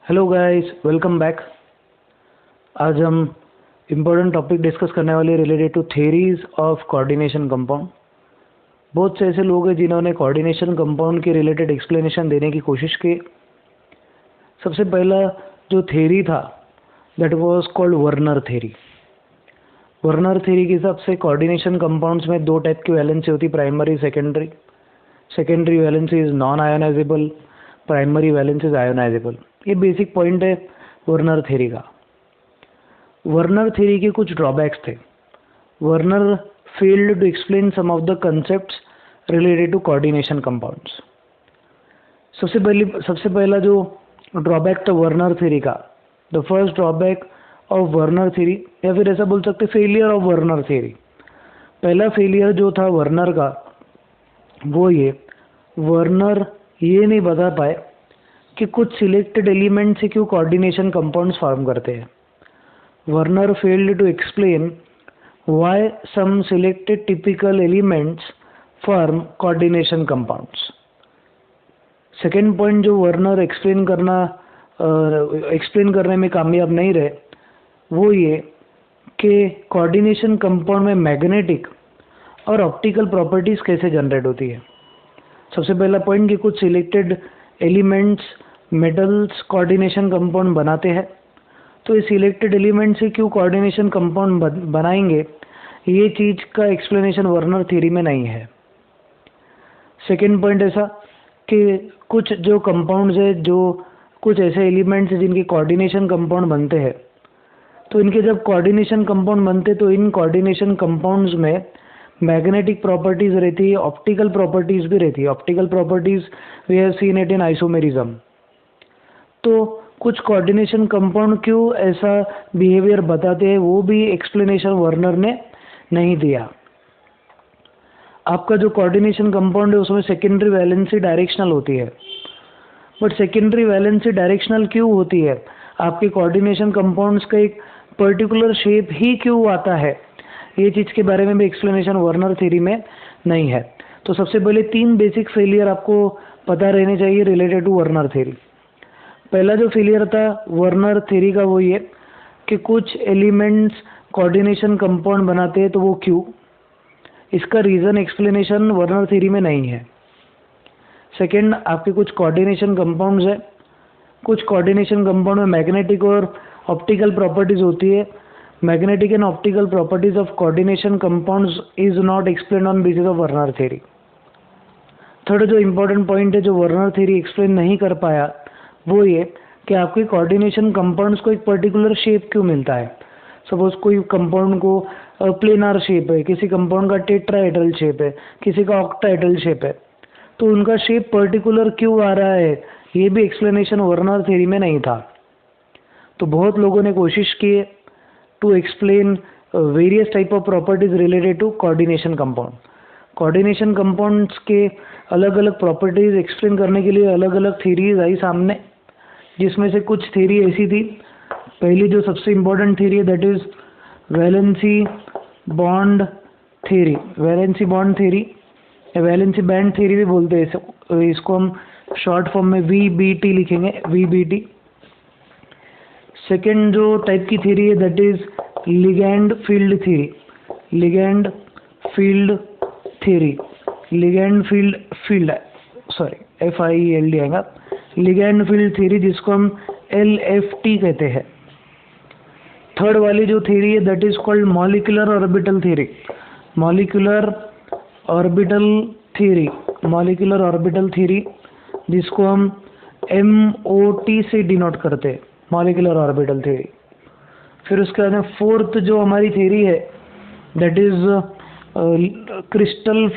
Hello guys, welcome back. आज हम important topic discuss करने वाले related to theories of coordination compound. बहुत से ऐसे लोग हैं जिन्होंने कोऑर्डिनेशन कंपाउंड के रिलेटेड एक्सप्लेनेशन देने की कोशिश की। सबसे पहला जो थेरी था that was called Werner theory. Werner theory के हिसाब से कोऑर्डिनेशन कंपाउंड्स में दो टाइप की वैलेंसी होती, primary secondary. Secondary valency is non ionizable, primary valency is ionizable. ये बेसिक पॉइंट है वर्नर थ्योरी का। वर्नर थ्योरी के कुछ ड्रॉबैक्स थे। Werner failed to explain some of the concepts related to coordination compounds. सबसे पहला जो ड्रॉबैक था वर्नर थ्योरी का, the first drawback of Werner theory, या फिर ऐसा बोल सकते फेलियर ऑफ वर्नर थ्योरी। पहला फेलियर जो था वर्नर का वो वर्नर ये नहीं बता पाए कि कुछ सिलेक्टेड एलिमेंट से क्यों कोऑर्डिनेशन कंपाउंड्स फॉर्म करते हैं। Werner failed to explain why some selected typical elements form coordination compounds. Second point जो वर्नर एक्सप्लेन करने में कामयाब नहीं रहे वो ये कि कोऑर्डिनेशन कंपाउंड में मैग्नेटिक और ऑप्टिकल प्रॉपर्टीज कैसे जनरेट होती है। सबसे पहला पॉइंट कि कुछ selected elements metals coordination compound बनाते हैं, तो इस सिलेक्टेड एलिमेंट से क्यों कोऑर्डिनेशन कंपाउंड बनाएंगे, ये चीज़ का एक्सप्लेनेशन वर्नर थ्योरी में नहीं है। सेकेंड पॉइंट ऐसा कि कुछ जो कंपाउंड्स है, जो कुछ ऐसे एलिमेंट्स हैं जिनके कोऑर्डिनेशन कंपाउंड बनते हैं, तो इनके जब कोऑर्डिनेशन कंपाउंड बनते तो इन कोऑर्डिनेशन कंपाउंड्स में मैग्नेटिक प्रॉपर्टीज रहती है, ऑप्टिकल प्रॉपर्टीज भी रहती है। Optical properties we have seen it in isomerism. तो कुछ कोऑर्डिनेशन कंपाउंड क्यों ऐसा बिहेवियर बताते हैं वो भी एक्सप्लेनेशन वर्नर ने नहीं दिया। आपका जो कोऑर्डिनेशन कंपाउंड है उसमें सेकेंडरी वैलेंसी डायरेक्शनल होती है, बट सेकेंडरी वैलेंसी डायरेक्शनल क्यों होती है, आपके कोऑर्डिनेशन कंपाउंड्स का एक पर्टिकुलर शेप ही क्यों आता है, ये चीज़ के बारे में भी एक्सप्लेनेशन वर्नर थ्योरी में नहीं है। तो सबसे पहले तीन बेसिक फेलियर आपको पता रहने चाहिए रिलेटेड टू वर्नर थ्योरी। पहला जो फेलियर था वर्नर थ्योरी का वो ये कि कुछ एलिमेंट्स कोऑर्डिनेशन कंपाउंड बनाते हैं, तो वो क्यों, इसका रीज़न एक्सप्लेनेशन वर्नर थ्योरी में नहीं है। सेकेंड, आपके कुछ कोऑर्डिनेशन कंपाउंड्स है, कुछ कोऑर्डिनेशन कंपाउंड में मैग्नेटिक और ऑप्टिकल प्रॉपर्टीज होती है। Magnetic and optical properties of coordination compounds is not explain on basis of Werner theory. Third जो इम्पोर्टेंट पॉइंट है जो वर्नर थ्योरी एक्सप्लेन नहीं कर पाया वो ये कि आपके कोऑर्डिनेशन कंपाउंड्स को एक पर्टिकुलर शेप क्यों मिलता है। सपोज कोई कंपाउंड को प्लेनार शेप है, किसी कंपाउंड का टेट्राहेड्रल शेप है, किसी का ऑक्टाहेड्रल शेप है, तो उनका शेप पर्टिकुलर क्यों आ रहा है, ये भी एक्सप्लेनेशन वर्नर थ्योरी में नहीं था। तो बहुत लोगों ने कोशिश की है to explain various type of properties related to coordination compound. Coordination compounds के अलग अलग प्रॉपर्टीज एक्सप्लेन करने के लिए अलग अलग थ्योरीज आई सामने, जिसमें से कुछ थ्योरी ऐसी थी। पहली जो सबसे इम्पोर्टेंट थ्योरी है that is valency bond theory. Valency bond theory या वैलेंसी बैंड थ्योरी भी बोलते हैं इसको हम शॉर्ट फॉर्म में VBT लिखेंगे, VBT। सेकेंड जो टाइप की थ्योरी है that is ligand field theory. Ligand field theory, ligand field FIELD आएगा, लिगैंड फील्ड थ्योरी, जिसको हम LFT कहते हैं। थर्ड वाली जो थ्योरी है that is called molecular orbital theory. Molecular orbital theory, molecular orbital theory, जिसको हम MOT से डिनोट करते हैं, मॉलिक्यूलर ऑर्बिटल थ्योरी। फिर उसके बाद में फोर्थ जो हमारी थ्योरी है that is crystal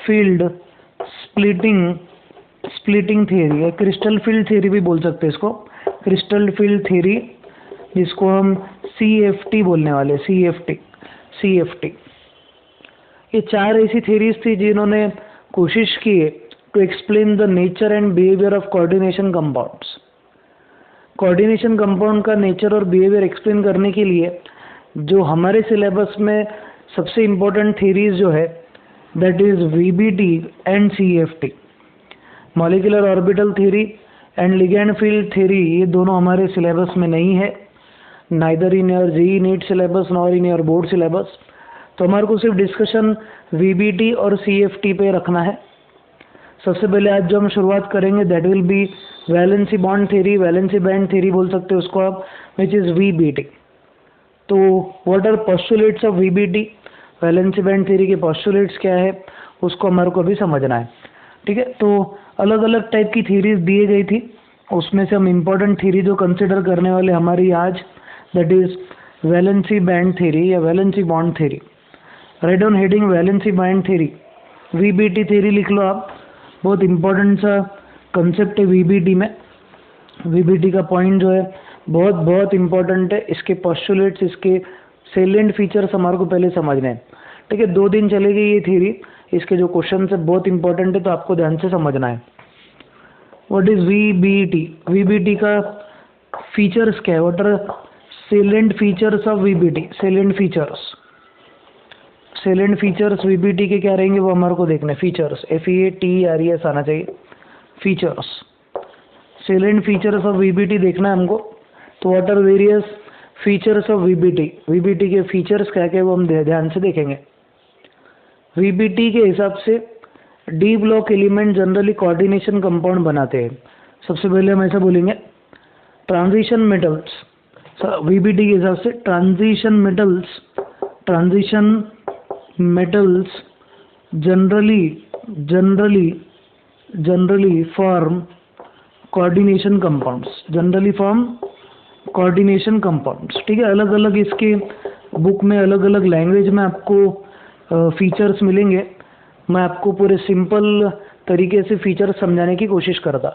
field splitting theory या क्रिस्टल फील्ड थ्योरी भी बोल सकते हैं इसको, क्रिस्टल फील्ड थ्योरी, जिसको हम CFT बोलने वाले, CFT। ये चार ऐसी थ्योरीज थी जिन्होंने कोशिश की to explain the nature and behaviour of coordination compounds. Coordination compound का नेचर और बिहेवियर एक्सप्लेन करने के लिए जो हमारे सिलेबस में सबसे इम्पोर्टेंट थ्योरीज जो है that is VBT and CFT। Molecular orbital theory and ligand field theory, ये दोनों हमारे सिलेबस में नहीं है, neither in your JEE NEET syllabus nor in your board syllabus. तो हमारे को सिर्फ डिस्कशन वीबीटी और सीएफटी पे रखना है। सबसे पहले आज जो हम शुरुआत करेंगे that will be valency bond theory, valency band theory बोल सकते हो उसको आप, विच इज़ वीबीटी। तो what are postulates of VBT, valency band theory के पोस्टुलेट्स क्या है उसको हमारे को भी समझना है। ठीक है, तो अलग अलग टाइप की थ्योरीज दी गई थी, उसमें से हम इम्पोर्टेंट थ्योरी जो कंसिडर करने वाले हमारी आज, that is valency band theory या valency bond theory. Right down heading valency band theory, VBT theory लिख लो आप, बहुत इंपॉर्टेंट सा कंसेप्ट है वीबीटी में। वीबीटी का पॉइंट जो है बहुत बहुत इंपॉर्टेंट है, इसके पोस्टुलेट्स, इसके सेलिएंट फीचर्स हमारे को पहले समझने हैं। ठीक है, 2 दिन चलेगी ये थ्योरी, इसके जो क्वेश्चन है बहुत इंपॉर्टेंट है, तो आपको ध्यान से समझना है। व्हाट इज वीबीटी, वीबीटी का फीचर्स क्या है, what are salient features of VBT, salient features VBT के क्या रहेंगे वो हमारे को देखना है। फीचर्स, FEATERES आना चाहिए, features, salient features of VBT देखना है हमको। तो what are various features of VBT, VBT के फीचर्स क्या क्या वो हम ध्यान से देखेंगे। वीबीटी के हिसाब से D block element generally coordination compound बनाते हैं। सबसे पहले हम ऐसा बोलेंगे, ट्रांजिशन मेटल्स, वीबीटी के हिसाब से transition metals generally form coordination compounds, ठीक है। अलग अलग इसके बुक में अलग अलग लैंग्वेज में आपको फीचर्स मिलेंगे, मैं आपको पूरे सिंपल तरीके से फीचर्स समझाने की कोशिश करता।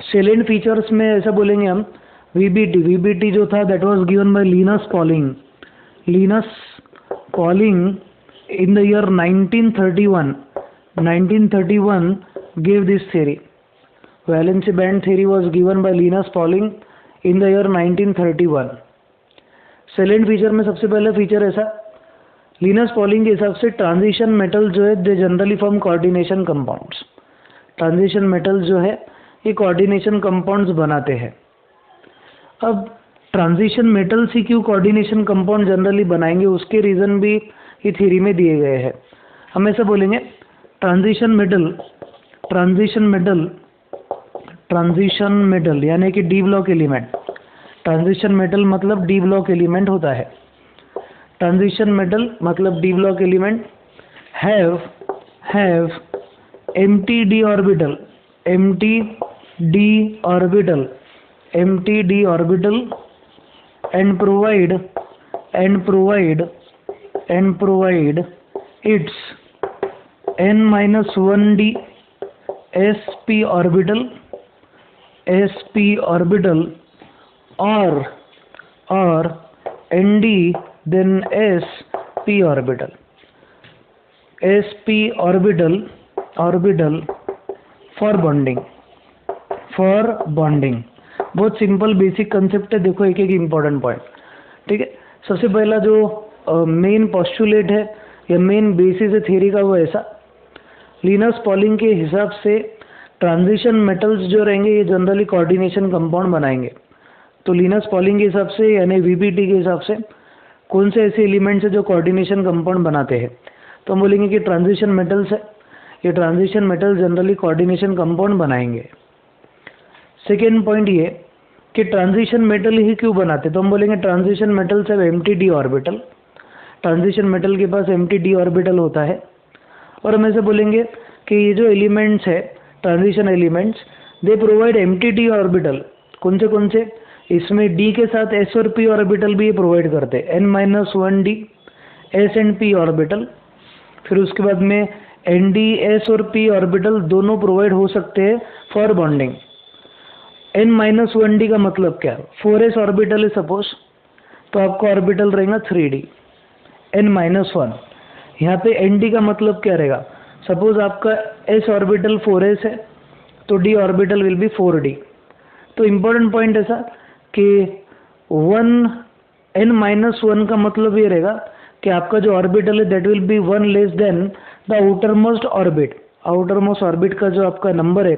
सेलेंट फीचर्स में ऐसा बोलेंगे हम, वीबीटी जो था that was given by Linus Pauling in the year 1931 gave this theory. Valency band theory was given by Linus Pauling in the year 1931. Salient feature में सबसे पहला फीचर ऐसा, लिनस पॉलिंग के हिसाब से ट्रांजिशन मेटल जो है they generally form coordination compounds. Transition metal जो है ये कोऑर्डिनेशन कंपाउंड्स बनाते हैं। अब ट्रांजिशन मेटल से क्यों कोऑर्डिनेशन कंपाउंड जनरली बनाएंगे, उसके रीज़न भी ये थ्योरी में दिए गए हैं। हम ऐसा बोलेंगे, ट्रांजिशन मेटल यानी कि D block element, transition metal मतलब डी ब्लॉक एलिमेंट होता है। ट्रांजिशन मेटल मतलब D block element have empty d orbital and provide its n-1d sp orbital or nd then sp orbital for bonding। बहुत simple basic concept है, देखो एक एक important point. ठीक है, सबसे पहला जो मेन पोस्टुलेट है या मेन बेसिस है थ्योरी का वो ऐसा, लिनस पॉलिंग के हिसाब से ट्रांजिशन मेटल्स जो रहेंगे ये जनरली कोऑर्डिनेशन कंपाउंड बनाएंगे। तो लिनस पॉलिंग के हिसाब से यानी वीबीटी के हिसाब से कौन से ऐसे एलिमेंट्स है जो कोऑर्डिनेशन कंपाउंड बनाते हैं, तो हम बोलेंगे कि ट्रांजिशन मेटल्स है, ये transition metal generally coordination compound बनाएंगे। सेकेंड पॉइंट ये कि ट्रांजिशन मेटल ही क्यों बनाते, तो हम बोलेंगे transition metals have empty D orbital, transition metal के पास एम्प्टी डी ऑर्बिटल होता है। और हम ऐसे बोलेंगे कि ये जो एलिमेंट्स है transition elements they provide empty D orbital, कौन से, इसमें डी के साथ एस और पी ऑर्बिटल भी ये प्रोवाइड करते हैं, n-1d S and P orbital. फिर उसके बाद में एन डी एस और पी ऑर्बिटल दोनों प्रोवाइड हो सकते हैं फॉर बॉन्डिंग। n-1d का मतलब क्या है, 4s ऑर्बिटल है सपोज, तो आपको ऑर्बिटल रहेगा 3d n-1। यहाँ पे nd का मतलब क्या रहेगा, सपोज आपका s ऑर्बिटल 4s है तो d orbital will be 4d। तो इम्पोर्टेंट पॉइंट ऐसा कि n-1 का मतलब ये रहेगा कि आपका जो ऑर्बिटल है that will B 1 less than the outer most orbit का जो आपका नंबर है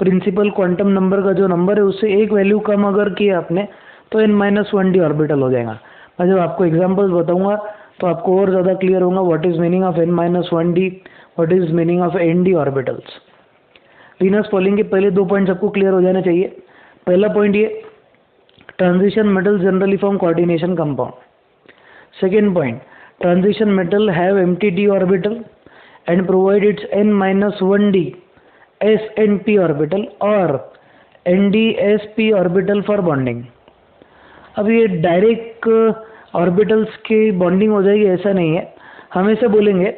प्रिंसिपल क्वांटम नंबर का जो नंबर है उससे एक वैल्यू कम अगर किया आपने तो n-1d ऑर्बिटल हो जाएगा। मैं जब आपको एग्जांपल्स बताऊंगा तो आपको और ज़्यादा क्लियर होगा what is meaning of n-1d, what is meaning of nd orbitals. Linus Pauling के पहले 2 पॉइंट्स आपको क्लियर हो जाने चाहिए। पहला पॉइंट ये, transition metal generally form coordination compound. Second point, transition metal have empty d orbital and provide its n-1d s and p orbital or nd s p orbital for bonding। अब ये direct orbitals की bonding हो जाएगी ऐसा नहीं है, हम ऐसे बोलेंगे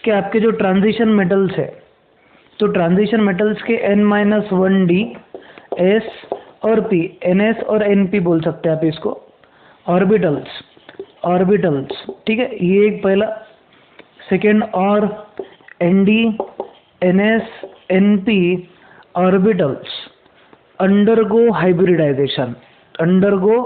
कि आपके जो ट्रांजिशन मेटल्स है तो ट्रांजिशन मेटल्स के n-1d s और p, ns और np बोल सकते हैं आप इसको, ऑर्बिटल्स ठीक है, ये एक पहला। सेकेंड, और nd ns np orbitals undergo hybridisation, undergo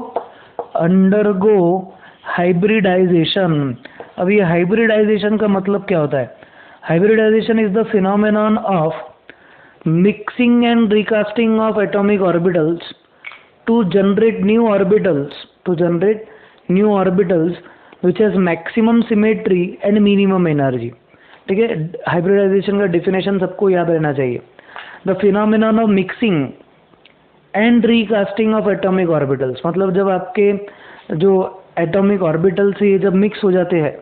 hybridisation. अब ये हाइब्रिडाइजेशन का मतलब क्या होता है? Hybridisation is the phenomenon of mixing and recasting of atomic orbitals to generate new orbitals which has maximum symmetry and minimum energy. ठीक है, hybridisation का डिफिनेशन सबको याद रहना चाहिए। The phenomenon of mixing and recasting of atomic orbitals, मतलब जब आपके जो एटॉमिक ऑर्बिटल्स ये जब मिक्स हो जाते हैं,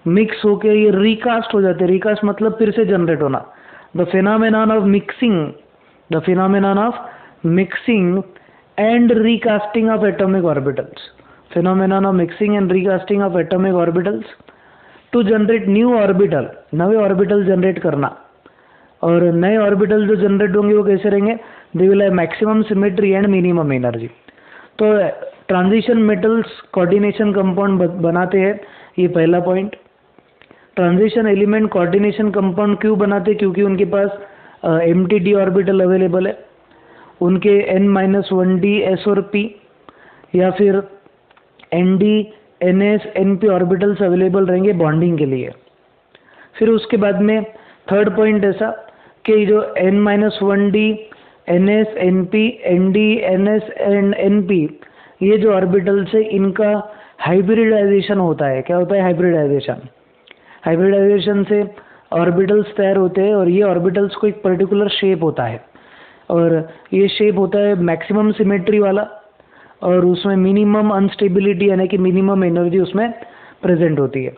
मिक्स होके ये रिकास्ट हो जाते हैं, रिकास्ट मतलब फिर से जनरेट होना। The phenomenon of mixing and recasting of atomic orbitals, phenomenon of mixing and recasting of atomic orbitals to generate new orbital, नए ऑर्बिटल जनरेट करना। और नए ऑर्बिटल जो जनरेट होंगे वो कैसे रहेंगे? They will have maximum symmetry and minimum energy. तो ट्रांजिशन मेटल्स कोऑर्डिनेशन कंपाउंड बनाते हैं, ये पहला point. Transition element coordination compound क्यों बनाते हैं? क्योंकि उनके पास एम्प्टी d ऑर्बिटल अवेलेबल है, उनके n-1d s और p या फिर nd ns np orbitals available रहेंगे बॉन्डिंग के लिए। फिर उसके बाद में थर्ड पॉइंट ऐसा कि जो n-1d ns np nd ns and np ये जो ऑर्बिटल्स है इनका हाइब्रिडाइजेशन होता है। क्या होता है? हाइब्रिडाइजेशन से ऑर्बिटल्स तैयार होते हैं और ये ऑर्बिटल्स को एक पर्टिकुलर शेप होता है और ये शेप होता है मैक्सिमम सिमेट्री वाला और उसमें मिनिमम अनस्टेबिलिटी यानी कि मिनिमम एनर्जी उसमें प्रेजेंट होती है।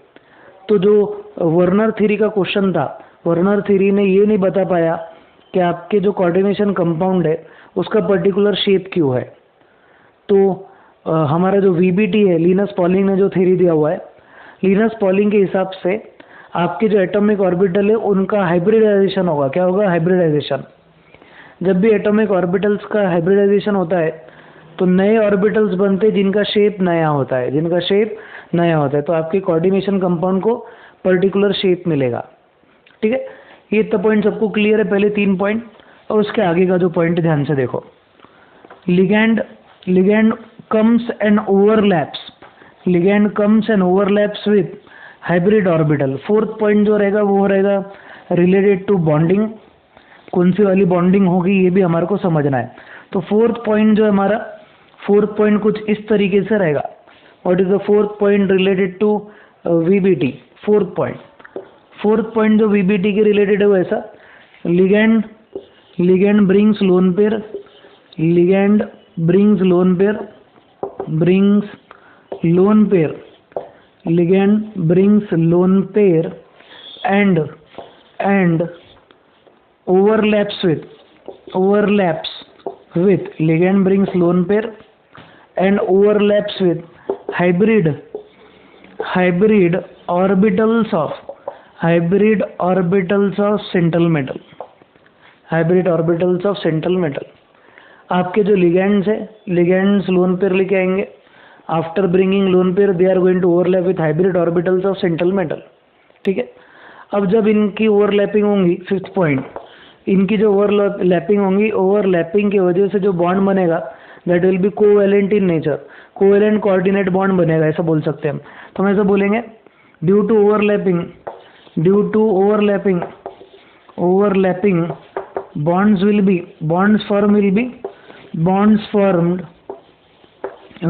तो जो वर्नर थ्योरी का क्वेश्चन था, वर्नर थ्योरी ने ये नहीं बता पाया कि आपके जो कोऑर्डिनेशन कंपाउंड है उसका पर्टिकुलर शेप क्यों है। तो हमारा जो VBT है, लिनस पॉलिंग ने जो थ्योरी दिया हुआ है, लिनस पॉलिंग के हिसाब से आपके जो एटॉमिक ऑर्बिटल है उनका हाइब्रिडाइजेशन होगा। क्या होगा? हाइब्रिडाइजेशन। जब भी एटॉमिक ऑर्बिटल्स का हाइब्रिडाइजेशन होता है तो नए ऑर्बिटल्स बनते हैं जिनका शेप नया होता है, तो आपके कोऑर्डिनेशन कंपाउंड को पर्टिकुलर शेप मिलेगा। ठीक है, ये तो पॉइंट सबको क्लियर है, पहले 3 पॉइंट। और उसके आगे का जो पॉइंट ध्यान से देखो, ligand comes and overlaps with hybrid orbital. Fourth point जो रहेगा वो रहेगा रिलेटेड टू बॉन्डिंग। कौन सी वाली बॉन्डिंग होगी ये भी हमारे को समझना है। तो फोर्थ पॉइंट जो है हमारा, फोर्थ पॉइंट कुछ इस तरीके से रहेगा। What is the fourth point related to VBT? Fourth point जो VBT के रिलेटेड है वो ऐसा, ligand brings lone pair and overlaps with ligand brings lone pair and overlaps with hybrid orbitals of central metal। आपके जो ligands है, ligands loan pair लेके आएंगे। After bringing lone pair they are going to overlap with hybrid orbitals of central metal. ठीक है, अब जब इनकी ओवरलैपिंग होंगी, फिफ्थ पॉइंट, इनकी जो ओवरलैपिंग होंगी, ओवरलैपिंग की वजह से जो बॉन्ड बनेगा that will B covalent in nature, covalent coordinate bond बनेगा, ऐसा बोल सकते हैं हम। तो हम ऐसा बोलेंगे, due to overlapping bonds formed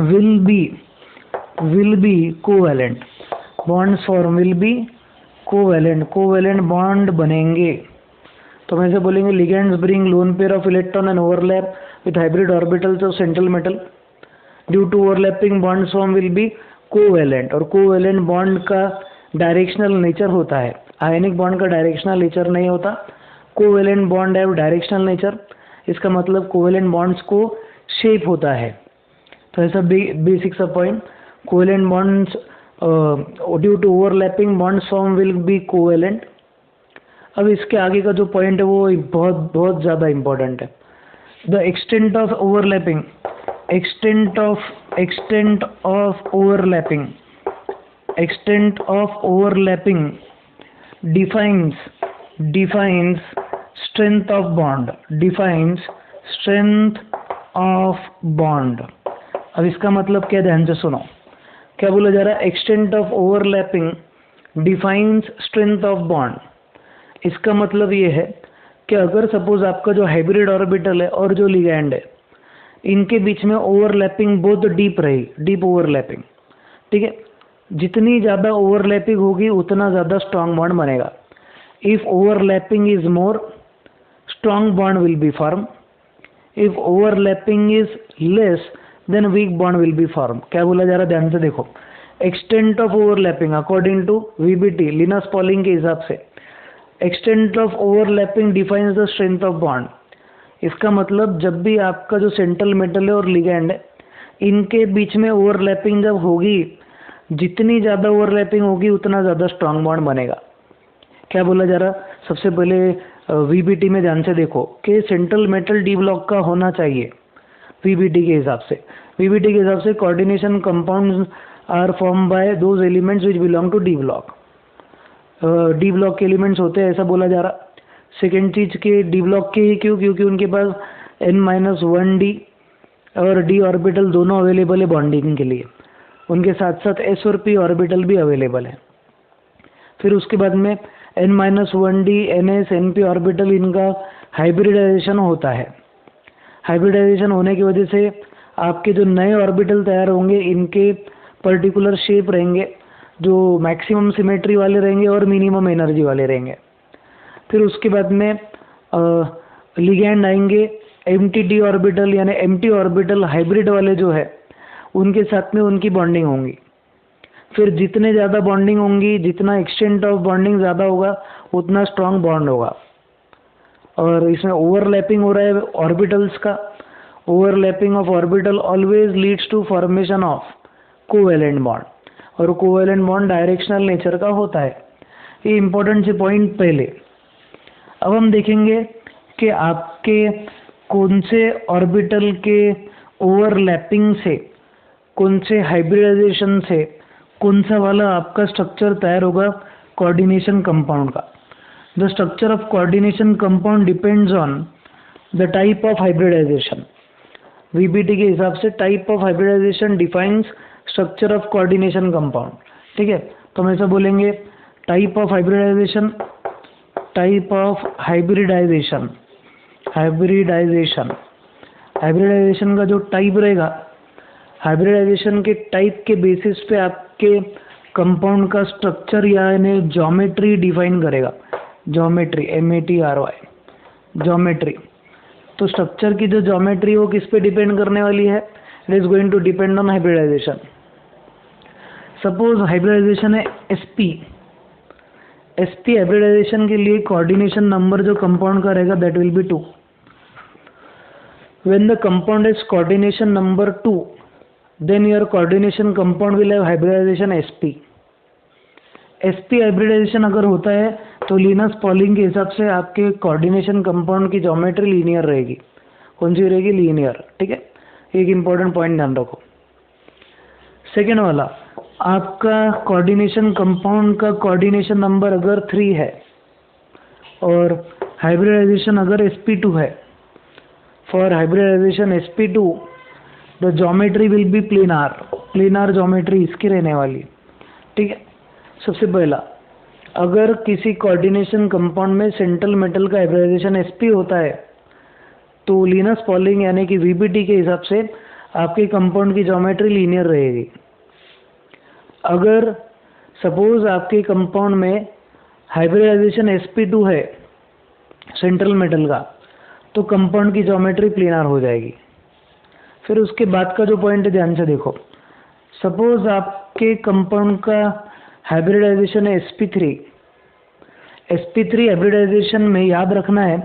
will be covalent. bonds formed will be covalent bond बनेंगे. तो हम ऐसे बोलेंगे ligands bring lone pair of electron and overlap with hybrid orbitals of central metal. Due to overlapping bonds form will be covalent. और covalent bond का directional nature होता है, ionic bond का डायरेक्शनल नेचर नहीं होता. कोवेलेंट बॉन्ड है directional nature. इसका मतलब कोवेलेंट बॉन्ड्स को शेप होता है. तो ऐसा बेसिक सा point. Covalent bonds due to overlapping bonds form will be covalent. अब इसके आगे का जो पॉइंट है वो बहुत बहुत ज़्यादा इम्पोर्टेंट है. The extent of overlapping defines strength of bond. अब इसका मतलब क्या, ध्यान से सुनो. क्या बोला जा रहा है? Extent of overlapping defines strength of bond. इसका मतलब ये है कि अगर सपोज आपका जो हाइब्रिड ऑर्बिटल है और जो लिगैंड है, इनके बीच में ओवरलैपिंग बहुत डीप रही, डीप ओवरलैपिंग. ठीक है, जितनी ज़्यादा ओवरलैपिंग होगी उतना ज़्यादा स्ट्रॉन्ग बॉन्ड बनेगा. If overlapping is more, strong bond will be form. If overlapping is less, then weak bond will be form. क्या बोला जा रहा है, ध्यान से देखो. Extent of overlapping according to VBT, Linus Pauling के हिसाब से, extent of overlapping defines the strength of bond. इसका मतलब जब भी आपका जो सेंट्रल मेटल है और लिगैंड है, इनके बीच में ओवरलैपिंग जब होगी, जितनी ज़्यादा ओवरलैपिंग होगी उतना ज़्यादा स्ट्रॉन्ग बॉन्ड बनेगा. क्या बोला जा रहा? सबसे पहले वीबीटी में ध्यान से देखो कि सेंट्रल मेटल डी ब्लॉक का होना चाहिए. वीबीटी के हिसाब से coordination compounds are form by those elements which belong to d block. D block के एलिमेंट्स होते हैं, ऐसा बोला जा रहा. सेकेंड चीज के डी ब्लॉक के ही क्यों? क्योंकि उनके पास n-1d और d ऑर्बिटल दोनों अवेलेबल है बॉन्डिंग के लिए. उनके साथ साथ s और p ऑर्बिटल भी अवेलेबल है. फिर उसके बाद में n-1d, ns, np ऑर्बिटल, इनका हाइब्रिडाइजेशन होता है. हाइब्रिडाइजेशन होने की वजह से आपके जो नए ऑर्बिटल तैयार होंगे, इनके पर्टिकुलर शेप रहेंगे जो मैक्सिमम सिमेट्री वाले रहेंगे और मिनिमम एनर्जी वाले रहेंगे. फिर उसके बाद में लिगैंड आएंगे, एम्प्टी डी ऑर्बिटल यानी एम्प्टी ऑर्बिटल हाइब्रिड वाले जो है, उनके साथ में उनकी बॉन्डिंग होंगी. फिर जितने ज़्यादा बॉन्डिंग होंगी, जितना एक्सटेंट ऑफ बॉन्डिंग ज़्यादा होगा, उतना स्ट्रॉन्ग बॉन्ड होगा. और इसमें ओवरलैपिंग हो रहा है ऑर्बिटल्स का. Overlapping of orbital always leads to formation of covalent bond, और कोवेलेंट बॉन्ड डायरेक्शनल नेचर का होता है. ये इंपॉर्टेंट से पॉइंट पहले. अब हम देखेंगे कि आपके कौन से ऑर्बिटल के ओवरलैपिंग से, कौन से हाइब्रिडाइजेशन से कौन सा वाला आपका स्ट्रक्चर तैयार होगा कोऑर्डिनेशन कंपाउंड का. The structure of coordination compound depends on the type of hybridization. VBT के हिसाब से type of hybridization defines structure of coordination compound. ठीक है, तो हम ऐसा बोलेंगे टाइप ऑफ हाइब्रिडाइजेशन का जो टाइप रहेगा, हाइब्रिडाइजेशन के टाइप के बेसिस पे आपके कंपाउंड का स्ट्रक्चर यानी ज्योमेट्री डिफाइन करेगा. Geometry, MATRY, geometry. तो स्ट्रक्चर की जो ज्योमेट्री वो किस पे डिपेंड करने वाली है? It is going to depend on hybridization. Suppose hybridization है SP हाइब्रिडाइजेशन के लिए कोऑर्डिनेशन नंबर जो कंपाउंड का रहेगा that will be 2. When the compound is coordination number 2, then your coordination compound will have hybridization SP hybridization अगर होता है तो लिनस पॉलिंग के हिसाब से आपके कोऑर्डिनेशन कंपाउंड की ज्योमेट्री लीनियर रहेगी. कौन सी रहेगी? लीनियर. ठीक है, एक इंपॉर्टेंट पॉइंट ध्यान रखो. सेकेंड वाला, आपका कोऑर्डिनेशन कंपाउंड का कोऑर्डिनेशन नंबर अगर 3 है और हाइब्रिडाइजेशन अगर sp2 है, for hybridization sp2 the geometry will be planar geometry इसकी रहने वाली. ठीक है, सबसे पहला अगर किसी कोऑर्डिनेशन कंपाउंड में सेंट्रल मेटल का हाइब्रिडाइजेशन sp होता है तो लिनस पॉलिंग यानी कि VBT के हिसाब से आपके कंपाउंड की ज्योमेट्री लीनियर रहेगी। अगर सपोज आपके कंपाउंड में हाइब्रिडाइजेशन sp2 है सेंट्रल मेटल का, तो कंपाउंड की ज्योमेट्री प्लेनर हो जाएगी। फिर उसके बाद का जो पॉइंट है ध्यान से देखो, सपोज आपके कंपाउंड का हाइब्रिडाइजेशन है sp3। sp3 हाइब्रिडाइजेशन में याद रखना है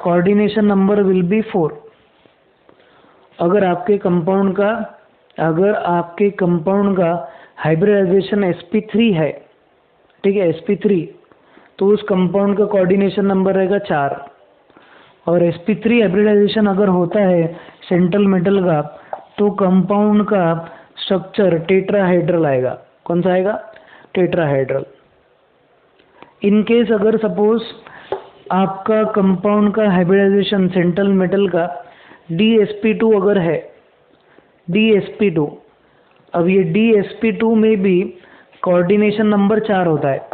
कोऑर्डिनेशन नंबर विल बी 4। अगर आपके कंपाउंड का हाइब्रिडाइजेशन sp3 है, ठीक है, sp3, तो उस कंपाउंड का कोऑर्डिनेशन नंबर रहेगा 4। और sp3 हाइब्रिडाइजेशन अगर होता है सेंट्रल मेटल का, तो कंपाउंड का स्ट्रक्चर टेट्राहेड्रल आएगा। कौन सा आएगा? टेट्राहेड्रल। इन केस अगर सपोज आपका कंपाउंड का हाइब्रिडाइजेशन सेंट्रल मेटल का dsp2 अगर है, dsp2, अब ये dsp2 में भी कोऑर्डिनेशन नंबर 4 होता है।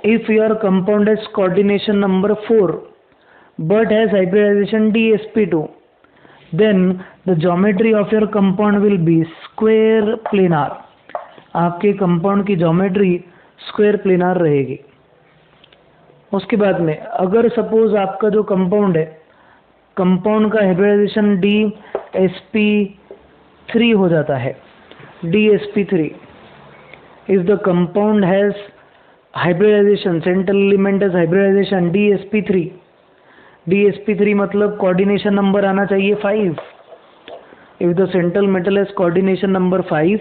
If your compound has coordination number 4 but has hybridization dsp2, then the geometry of your compound will be square planar। आपके कंपाउंड की ज्योमेट्री स्क्वायर प्लेनार रहेगी। उसके बाद में अगर सपोज आपका जो कंपाउंड है, कंपाउंड का हाइब्रिडाइजेशन dsp3 हो जाता है, dsp3, if the compound has hybridization, central element has hybridization dsp3 मतलब कोऑर्डिनेशन नंबर आना चाहिए 5। If the central metal has coordination number 5,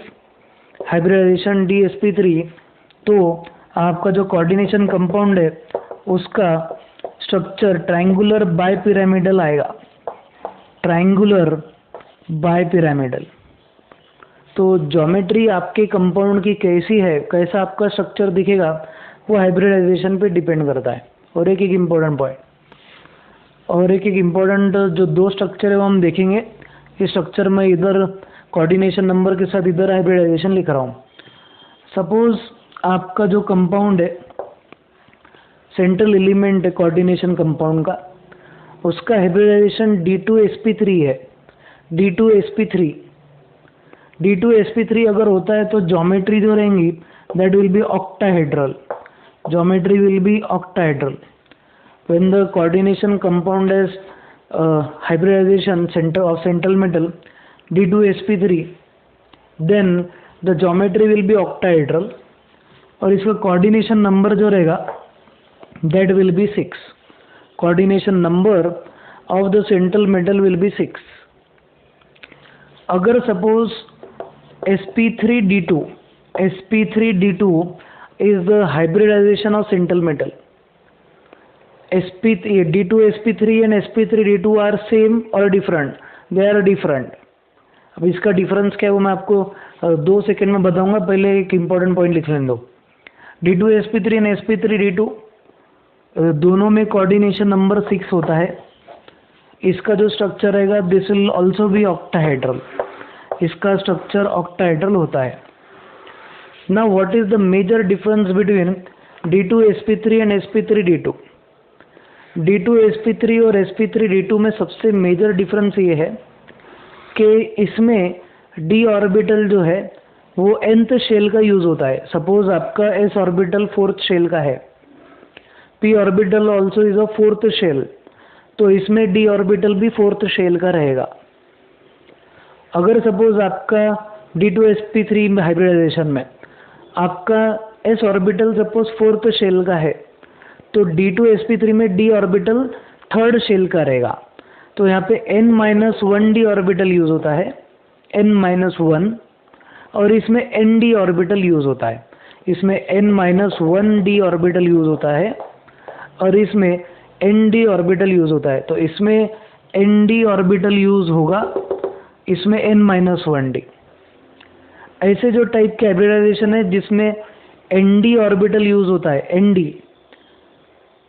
hybridization dsp3, तो आपका जो कोऑर्डिनेशन कंपाउंड है उसका स्ट्रक्चर ट्रायंगुलर बायपिरामिडल आएगा। Triangular bipyramidal. तो ज्योमेट्री आपके कंपाउंड की कैसी है, कैसा आपका स्ट्रक्चर दिखेगा, वो हाइब्रिडाइजेशन पे डिपेंड करता है। और एक इम्पोर्टेंट पॉइंट, और एक इम्पोर्टेंट जो 2 स्ट्रक्चर है वो हम देखेंगे। इस स्ट्रक्चर में इधर कोऑर्डिनेशन नंबर के साथ इधर हाइब्रिडाइजेशन लिख रहा हूँ। सपोज आपका जो कंपाउंड है, सेंट्रल एलिमेंट है कोऑर्डिनेशन कंपाउंड का, उसका हाइब्रिडाइजेशन d2sp3 है। d2sp3 अगर होता है तो ज्योमेट्री जो रहेंगी that will B octahedral. Geometry will B octahedral. When the coordination compound has hybridization of central metal d2sp3, then the geometry will be octahedral। और इसका कोऑर्डिनेशन नंबर जो रहेगा that will be 6। Coordination number of the central metal will be 6। अगर suppose sp3d2 is the hybridization of central metal। d2sp3 and sp3d2 are same or different? They are different। अब इसका difference क्या है वो मैं आपको 2 सेकेंड में बताऊंगा। पहले एक इम्पोर्टेंट पॉइंट लिख लेने दो। d2sp3 and sp3d2 दोनों में कोऑर्डिनेशन नंबर 6 होता है। इसका जो स्ट्रक्चर रहेगा this will also be octahedral. इसका स्ट्रक्चर ऑक्टाहेड्रल होता है। Now what is the major difference between d2sp3 and sp3d2? d2sp3 और sp3d2 में सबसे मेजर डिफरेंस ये है कि इसमें d ऑर्बिटल जो है वो nth शेल का यूज होता है। सपोज आपका s ऑर्बिटल 4th शेल का है, p orbital also is a 4th shell, तो इसमें d ऑर्बिटल भी 4th शेल का रहेगा। अगर सपोज आपका d2sp3 हाइब्रिडाइजेशन में आपका s orbital suppose 4th shell का है, तो d2sp3 में d ऑर्बिटल 3rd शेल का रहेगा। तो यहाँ पे n-1d ऑर्बिटल यूज होता है, n-1, और इसमें nd ऑर्बिटल यूज होता है। इसमें n-1d ऑर्बिटल यूज होता है और इसमें nd ऑर्बिटल यूज होता है। तो इसमें nd ऑर्बिटल यूज होगा, इसमें n-1d। ऐसे जो टाइप के हाइब्रिडाइजेशन है जिसमें nd ऑर्बिटल यूज होता है, nd,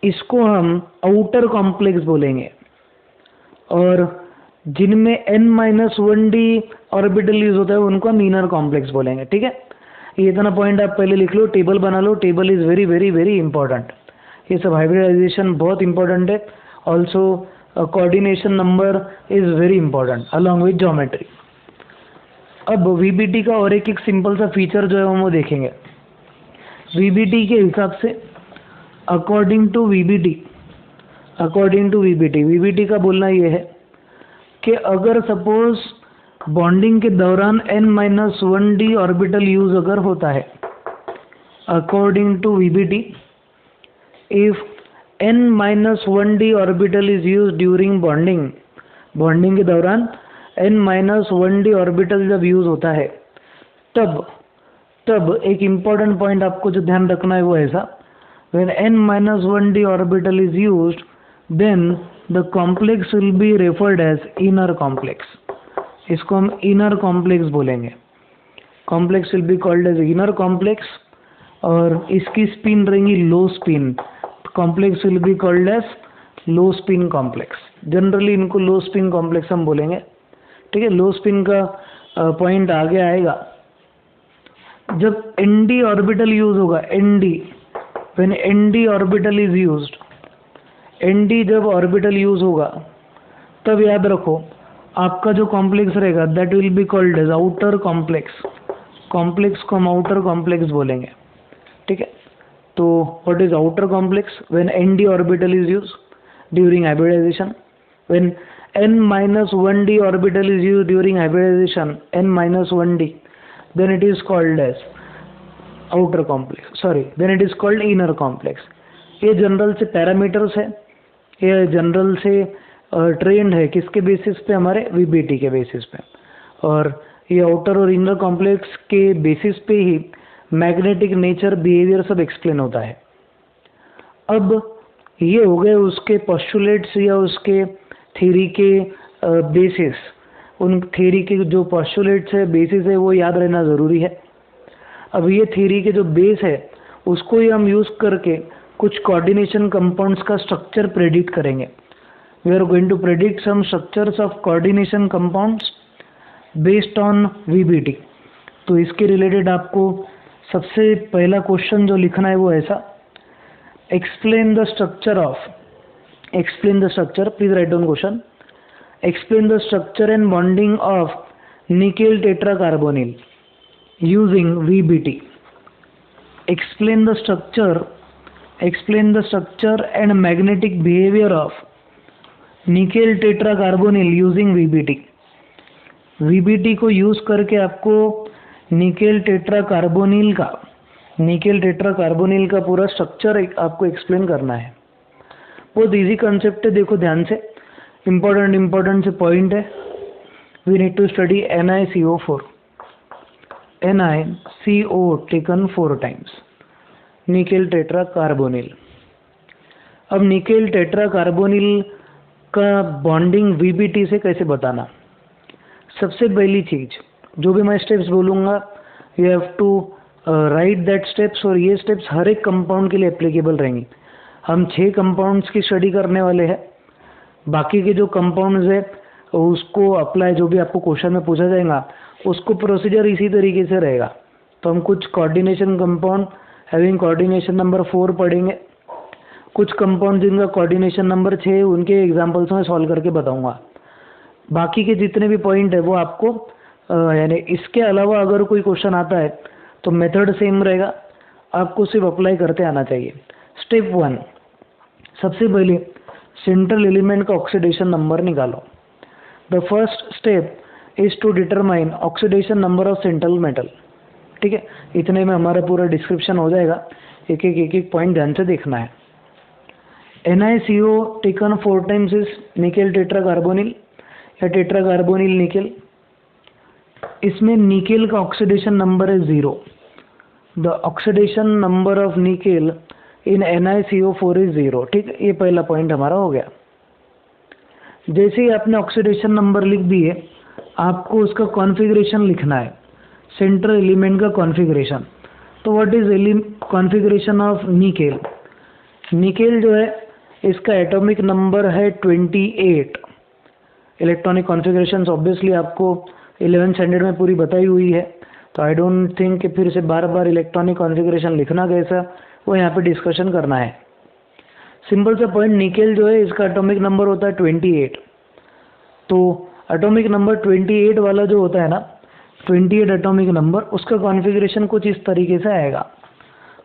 इसको हम आउटर कॉम्प्लेक्स बोलेंगे। और जिनमें n-1d ऑर्बिटल यूज होता है उनको हम इनर कॉम्प्लेक्स बोलेंगे। ठीक है, ये इतना पॉइंट आप पहले लिख लो, टेबल बना लो, table is very very very important. ये सब हाइब्रिडाइजेशन बहुत इंपॉर्टेंट है। Also coordination number is very important along with geometry. अब वीबीटी का और एक सिंपल सा फीचर जो है हम वो देखेंगे। वीबीटी के हिसाब से अकॉर्डिंग टू वीबीटी का बोलना ये है कि अगर सपोज बॉन्डिंग के दौरान n-1d ऑर्बिटल यूज अगर होता है, according to VBT, if n-1d orbital is use during bonding के दौरान n-1d ऑर्बिटल जब यूज होता है, तब एक इम्पॉर्टेंट पॉइंट आपको जो ध्यान रखना है वो ऐसा, when n-1d orbital is used, then the complex will be referred as inner complex. इसको हम inner complex बोलेंगे। complex will be called as inner complex और इसकी स्पिन रहेंगी लो spin. complex will be called as low spin complex। Generally इनको लो spin complex हम बोलेंगे, ठीक है। लो स्पिन का पॉइंट आगे आएगा जब nd ऑर्बिटल यूज होगा। when nd orbital is used, nd जब ऑर्बिटल यूज होगा तब याद रखो आपका जो कॉम्प्लेक्स रहेगा that will be called as outer complex. Complex को हम आउटर कॉम्प्लेक्स बोलेंगे, ठीक है। तो what is outer complex? When nd orbital is use during hybridization, when n-1d orbital is use during hybridization, n-1d, then it is called as outer complex, then it is called inner complex. ये general से parameters है, ये general से trend है किसके basis पे? हमारे VBT के बेसिस पे। और ये आउटर और इनर कॉम्प्लेक्स के बेसिस पे ही मैग्नेटिक नेचर, बिहेवियर सब एक्सप्लेन होता है। अब ये हो गए उसके पोस्टुलेट्स या उसके थ्योरी के बेसिस। उन थ्योरी के जो पोस्टुलेट्स है, बेसिस है, वो याद रहना ज़रूरी है। अब ये थ्योरी के जो बेस है उसको ही हम यूज़ करके कुछ कोऑर्डिनेशन कंपाउंड्स का स्ट्रक्चर प्रेडिक्ट करेंगे। We are going to predict some structures of coordination compounds based on VBT. तो इसके रिलेटेड आपको सबसे पहला क्वेश्चन जो लिखना है वो ऐसा, explain the structure, please write down question. Explain the structure and bonding of nickel tetracarbonyl using VBT. Explain the structure and magnetic behavior of nickel tetracarbonyl using VBT. VBT को use करके आपको nickel टेट्राकार्बोनिल का पूरा structure आपको explain करना है। बहुत easy concept है, देखो ध्यान से, इम्पोर्टेंट से पॉइंट है। We need to study NiCO4, NiCO taken 4 times, nickel tetracarbonyl. अब निकेल टेट्राकार्बोनिल का बॉन्डिंग वीबीटी से कैसे बताना? सबसे पहली चीज, जो भी मैं स्टेप्स बोलूँगा you have to write that steps, और ये स्टेप्स हर एक कंपाउंड के लिए एप्लीकेबल रहेंगी। हम 6 कंपाउंड्स की स्टडी करने वाले हैं, बाकी के जो कंपाउंड्स है उसको अप्लाई, जो भी आपको क्वेश्चन में पूछा जाएगा उसको प्रोसीजर इसी तरीके से रहेगा। तो हम कुछ coordination compound having coordination number 4 पढ़ेंगे, कुछ कंपाउंड जिनका कोऑर्डिनेशन नंबर 6 उनके एग्जांपल्स में सॉल्व करके बताऊंगा। बाकी के जितने भी पॉइंट है वो आपको यानी इसके अलावा अगर कोई क्वेश्चन आता है तो मेथड सेम रहेगा, आपको सिर्फ अप्लाई करते आना चाहिए। स्टेप 1, सबसे पहले सेंट्रल एलिमेंट का ऑक्सीडेशन नंबर निकालो। The first step is to determine oxidation number of central metal, ठीक है। इतने में हमारा पूरा डिस्क्रिप्शन हो जाएगा, एक एक पॉइंट ध्यान से देखना है। NiCO taken 4 times is nickel tetracarbonyl या टेट्राकार्बोनिल निकेल। इसमें निकेल का ऑक्सीडेशन नंबर है 0। The oxidation number of nickel in NiCO4 is 0, ठीक है। ये पहला पॉइंट हमारा हो गया। जैसे ही आपने ऑक्सीडेशन नंबर लिख दिए, आपको उसका कॉन्फ़िगरेशन लिखना है, सेंट्रल एलिमेंट का कॉन्फ़िगरेशन। तो what is configuration of nickel? Nickel जो है इसका एटॉमिक नंबर है 28। इलेक्ट्रॉनिक कॉन्फ़िगरेशंस ऑब्वियसली आपको 11th स्टैंडर्ड में पूरी बताई हुई है। तो आई डोंट थिंक कि फिर से बार बार इलेक्ट्रॉनिक कॉन्फ़िगरेशन लिखना कैसा वो यहाँ पे डिस्कशन करना है। सिंपल सा पॉइंट, निकेल जो है इसका एटॉमिक नंबर होता है 28। तो एटॉमिक नंबर 28 वाला जो होता है ना, 28 एटॉमिक नंबर, उसका कॉन्फ़िगरेशन कुछ इस तरीके से आएगा।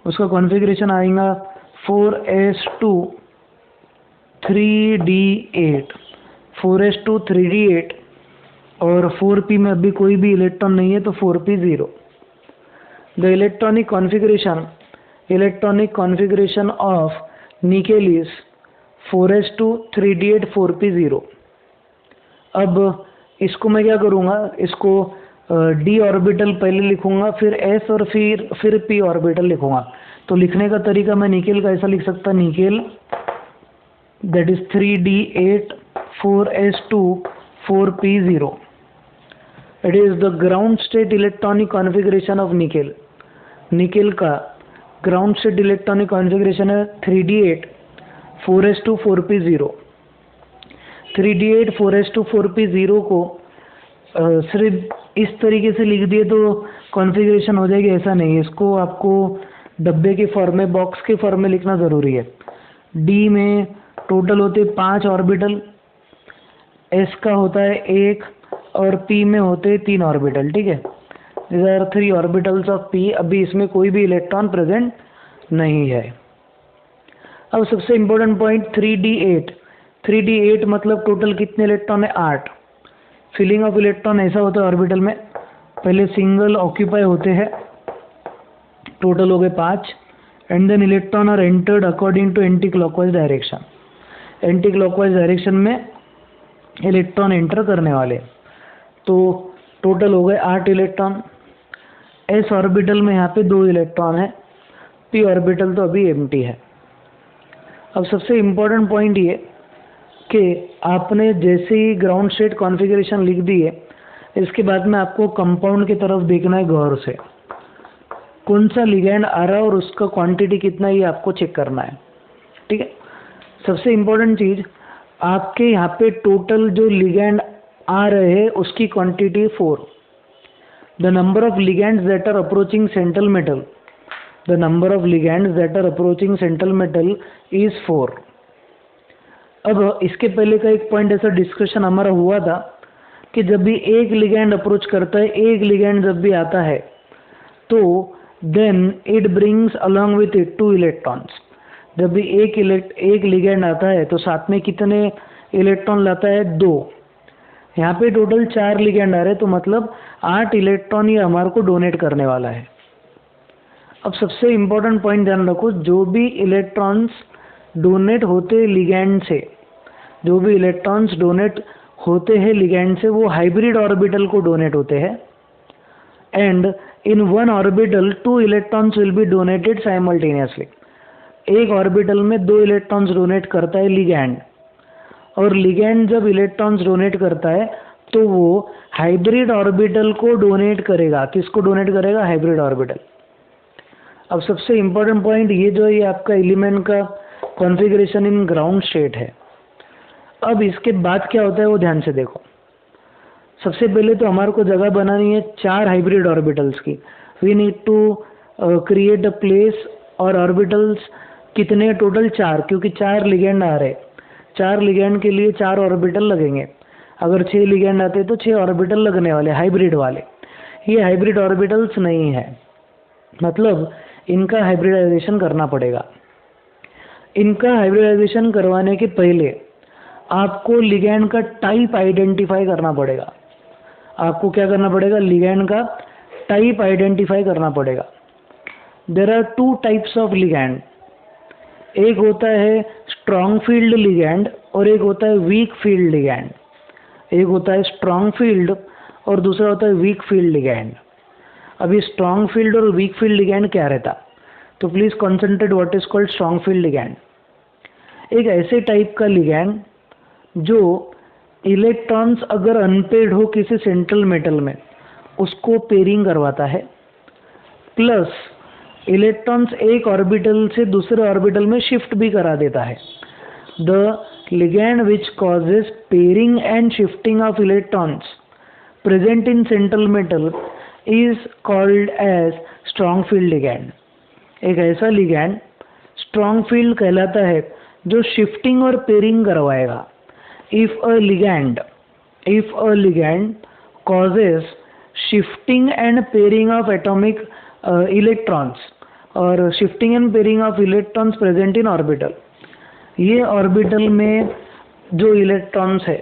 उसका कॉन्फ़िगरेशन आएगा 4s2 3d8, 4s2 3d8, और 4p में अभी कोई भी इलेक्ट्रॉन नहीं है तो 4p0। The electronic configuration of nickel is 4s2 3d8 4p0। अब इसको मैं क्या करूँगा, इसको d ऑर्बिटल पहले लिखूंगा, फिर s और फिर p ऑर्बिटल लिखूंगा। तो लिखने का तरीका मैं निकेल का ऐसा लिख सकता, nickel that is 3d8 4s2 4p0। It is the ground state electronic configuration of nickel. Nickel का ग्राउंड स्टेट इलेक्ट्रॉनिक कॉन्फ़िगरेशन है 3d8 4s2 4p0। 3d8 4s2 4p0 को सिर्फ इस तरीके से लिख दिए तो कॉन्फ़िगरेशन हो जाएगी, ऐसा नहीं है। इसको आपको डब्बे के फॉर्म में, बॉक्स के फॉर्म में लिखना ज़रूरी है। डी में टोटल होते 5 ऑर्बिटल, एस का होता है 1 और पी में होते 3 ऑर्बिटल। ठीक है, these are 3 orbitals of P. अभी इसमें कोई भी इलेक्ट्रॉन प्रेजेंट नहीं है। अब सबसे इम्पोर्टेंट पॉइंट 3d8। 3d8 मतलब टोटल कितने इलेक्ट्रॉन है, 8। फिलिंग ऑफ इलेक्ट्रॉन ऐसा होता है ऑर्बिटल में, पहले सिंगल ऑक्यूपाई होते हैं, टोटल हो गए 5, and then electron are entered according to anti clockwise direction. Anti clockwise direction में इलेक्ट्रॉन एंटर करने वाले। तो टोटल हो गए 8 इलेक्ट्रॉन। एस ऑर्बिटल में यहाँ पे 2 इलेक्ट्रॉन है, पी ऑर्बिटल तो अभी एम्प्टी है। अब सबसे इम्पोर्टेंट पॉइंट ये कि आपने जैसे ही ग्राउंड स्टेट कॉन्फ़िगरेशन लिख दी है, इसके बाद में आपको कंपाउंड की तरफ देखना है गौर से, कौन सा लिगैंड आ रहा है और उसका क्वांटिटी कितना, ये आपको चेक करना है। ठीक है, सबसे इम्पोर्टेंट चीज़, आपके यहाँ पे टोटल जो लिगैंड आ रहे हैं उसकी quantity 4। The number of ligands that are approaching central metal, the number of ligands that are approaching central metal is 4। अब इसके पहले का एक पॉइंट ऐसा डिस्कशन हमारा हुआ था कि जब भी एक लिगैंड अप्रोच करता है, एक लिगैंड जब भी आता है तो then it brings along with it 2 electrons. जब भी एक लिगैंड आता है तो साथ में कितने इलेक्ट्रॉन लाता है, 2। यहाँ पे टोटल 4 लिगैंड आ रहे हैं, तो मतलब 8 इलेक्ट्रॉन ये हमारे को डोनेट करने वाला है। अब सबसे इम्पोर्टेंट पॉइंट ध्यान रखो, जो भी इलेक्ट्रॉन्स डोनेट होते लिगैंड से, जो भी इलेक्ट्रॉन्स डोनेट होते हैं लिगैंड से, वो हाइब्रिड ऑर्बिटल को डोनेट होते हैं। And in one orbital 2 electrons will be donated simultaneously. एक ऑर्बिटल में 2 इलेक्ट्रॉन्स डोनेट करता है लिगैंड, और लिगैंड जब इलेक्ट्रॉन्स डोनेट करता है तो वो हाइब्रिड ऑर्बिटल को डोनेट करेगा। किसको डोनेट करेगा, हाइब्रिड ऑर्बिटल। अब सबसे इम्पोर्टेंट पॉइंट ये जो ये आपका एलिमेंट का कॉन्फ़िगरेशन इन ग्राउंड स्टेट है। अब इसके बाद क्या होता है वो ध्यान से देखो। सबसे पहले तो हमारे को जगह बनानी है 4 हाइब्रिड ऑर्बिटल्स की। We need to create a place, और ऑर्बिटल्स कितने, टोटल 4, क्योंकि 4 लिगैंड आ रहे। 4 लिगैंड के लिए 4 ऑर्बिटल लगेंगे। अगर 6 लिगैंड आते तो 6 ऑर्बिटल लगने वाले हाइब्रिड वाले। ये हाइब्रिड ऑर्बिटल्स नहीं है, मतलब इनका हाइब्रिडाइजेशन करना पड़ेगा। इनका हाइब्रिडाइजेशन करवाने के पहले आपको लिगैंड का टाइप आइडेंटिफाई करना पड़ेगा। आपको क्या करना पड़ेगा, लिगैंड का टाइप आइडेंटिफाई करना पड़ेगा। There are 2 types of ligand. एक होता है स्ट्रॉन्ग फील्ड लिगैंड और एक होता है वीक फील्ड लिगैंड। एक होता है स्ट्रॉन्ग फील्ड और दूसरा होता है वीक फील्ड लिगैंड। अभी स्ट्रॉन्ग फील्ड और वीक फील्ड लिगैंड क्या रहता, तो please concentrate what is called strong field ligand. एक ऐसे टाइप का लिगैंड जो इलेक्ट्रॉन्स अगर अनपेयर्ड हो किसी सेंट्रल मेटल में, उसको पेयरिंग करवाता है, प्लस इलेक्ट्रॉन्स एक ऑर्बिटल से दूसरे ऑर्बिटल में शिफ्ट भी करा देता है। The ligand which causes pairing and shifting of electrons present in central metal is called as strong field ligand. एक ऐसा लिगैंड स्ट्रॉन्ग फील्ड कहलाता है जो शिफ्टिंग और पेयरिंग करवाएगा। If a ligand causes shifting and pairing of atomic electrons और shifting and pairing of electrons present in orbital, ये orbital में जो इलेक्ट्रॉन्स है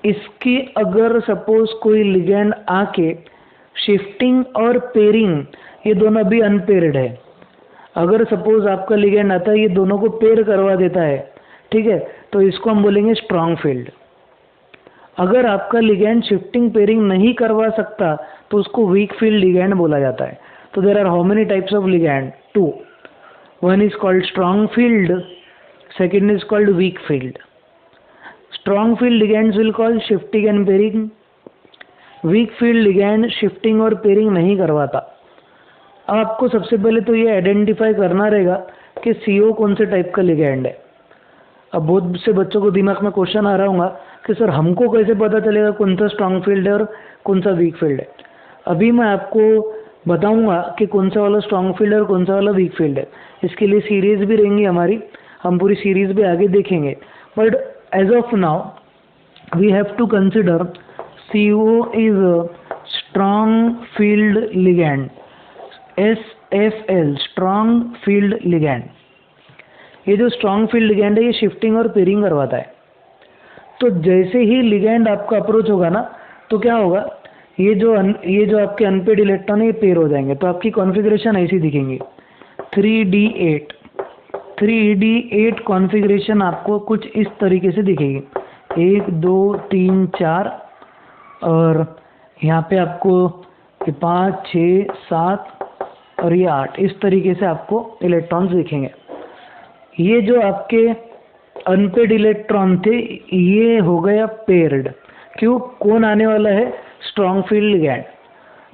इसकी अगर सपोज कोई लिगैंड आके शिफ्टिंग और पेयरिंग, ये दोनों भी अनपेयर्ड है, अगर सपोज आपका लिगैंड आता है ये दोनों को पेयर करवा देता है, ठीक है, तो इसको हम बोलेंगे स्ट्रॉन्ग फील्ड। अगर आपका लिगैंड शिफ्टिंग पेयरिंग नहीं करवा सकता तो उसको वीक फील्ड लिगैंड बोला जाता है। तो there are how many types of ligand? 2। One is called strong field, second is called weak field. Strong field ligands will call shifting and pairing, weak field ligand shifting और पेयरिंग नहीं करवाता। अब आपको सबसे पहले तो ये आइडेंटिफाई करना रहेगा कि CO कौन से टाइप का लिगैंड है। अब बहुत से बच्चों को दिमाग में क्वेश्चन आ रहा होगा कि सर हमको कैसे पता चलेगा कौन सा स्ट्रॉन्ग फील्ड है और कौन सा वीक फील्ड है। अभी मैं आपको बताऊंगा कि कौन सा वाला स्ट्रॉन्ग फील्ड है और कौन सा वाला वीक फील्ड है। इसके लिए सीरीज भी रहेंगी हमारी, हम पूरी सीरीज भी आगे देखेंगे। But as of now we have to consider CO is strong field ligand, SFL strong field ligand. ये जो स्ट्रॉन्ग फील्ड लिगैंड है ये शिफ्टिंग और पेयरिंग करवाता है। तो जैसे ही लिगैंड आपका अप्रोच होगा ना तो क्या होगा, ये जो आपके अनपेड इलेक्ट्रॉन है ये पेयर हो जाएंगे। तो आपकी कॉन्फ़िगरेशन ऐसी दिखेंगी 3D8 कॉन्फ़िगरेशन आपको कुछ इस तरीके से दिखेगी, 1 2 3 4 और यहाँ पे आपको 5 6 7 और ये 8, इस तरीके से आपको इलेक्ट्रॉन्स दिखेंगे। ये जो आपके अनपेड इलेक्ट्रॉन थे ये हो गया पेयर्ड। क्यों? कौन आने वाला है? Strong field ligand.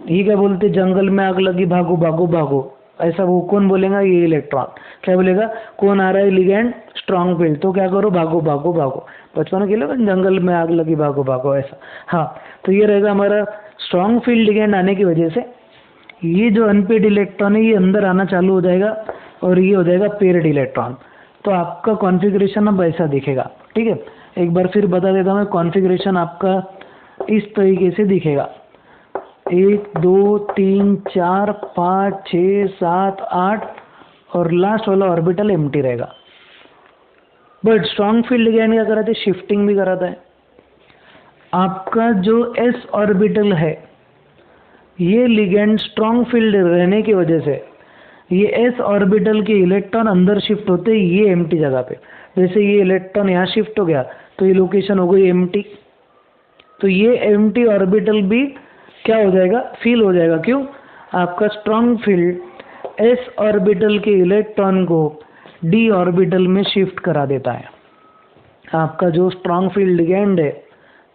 ये क्या बोलते, जंगल में आग लगी भागो भागो भागो, ऐसा वो कौन बोलेगा? ये इलेक्ट्रॉन क्या बोलेगा? कौन आ रहा है लिगैंड? स्ट्रॉन्ग फील्ड, तो क्या करो? भागो भागो भागो। बचपन में खेलो जंगल में आग लगी भागो भागो, ऐसा। हाँ, तो ये रहेगा हमारा स्ट्रॉन्ग फील्ड लिगैंड आने की वजह से ये जो अनपेड इलेक्ट्रॉन है ये अंदर आना चालू हो जाएगा और ये हो जाएगा पेयर्ड इलेक्ट्रॉन। तो आपका कॉन्फ़िगरेशन अब ऐसा दिखेगा, ठीक है। एक बार फिर बता देता हूँ, कॉन्फ़िगरेशन आपका इस तरीके से दिखेगा, 1 2 3 4 5 6 7 8 और लास्ट वाला ऑर्बिटल एम्प्टी रहेगा। बट स्ट्रॉन्ग फील्ड लिगैंड क्या कराते हैं? शिफ्टिंग भी कराता है। आपका जो s ऑर्बिटल है ये लिगैंड स्ट्रॉन्ग फील्ड रहने की वजह से ये s ऑर्बिटल के इलेक्ट्रॉन अंदर शिफ्ट होते हैं ये एम्प्टी जगह पे। जैसे ये इलेक्ट्रॉन यहाँ शिफ्ट हो गया तो ये लोकेशन हो गई एम्प्टी, तो ये एम्प्टी ऑर्बिटल भी क्या हो जाएगा? फील हो जाएगा। क्यों? आपका स्ट्रॉन्ग फील्ड s ऑर्बिटल के इलेक्ट्रॉन को d ऑर्बिटल में शिफ्ट करा देता है। आपका जो स्ट्रॉन्ग फील्ड लिगैंड है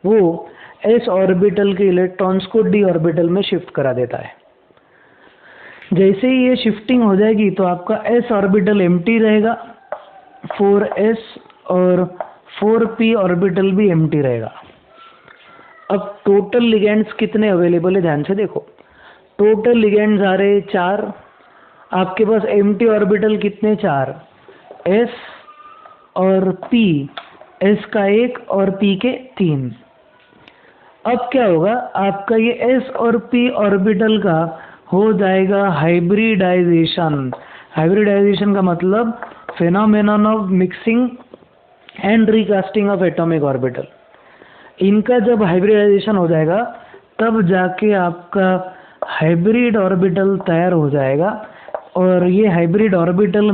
वो s ऑर्बिटल के इलेक्ट्रॉन्स को d ऑर्बिटल में शिफ्ट करा देता है। जैसे ही ये शिफ्टिंग हो जाएगी तो आपका s ऑर्बिटल एम्प्टी रहेगा, 4s और 4p ऑर्बिटल भी एम्प्टी रहेगा। अब टोटल लिगैंड्स कितने अवेलेबल है ध्यान से देखो, टोटल लिगैंड्स आ रहे 4, आपके पास एम्प्टी ऑर्बिटल कितने? 4, s और p, s का 1 और p के 3। अब क्या होगा, आपका ये s और p ऑर्बिटल का हो जाएगा हाइब्रिडाइजेशन। हाइब्रिडाइजेशन का मतलब phenomenon of mixing and recasting of atomic orbital. इनका जब हाइब्रिडाइजेशन हो जाएगा तब जाके आपका हाइब्रिड ऑर्बिटल तैयार हो जाएगा। और ये हाइब्रिड ऑर्बिटल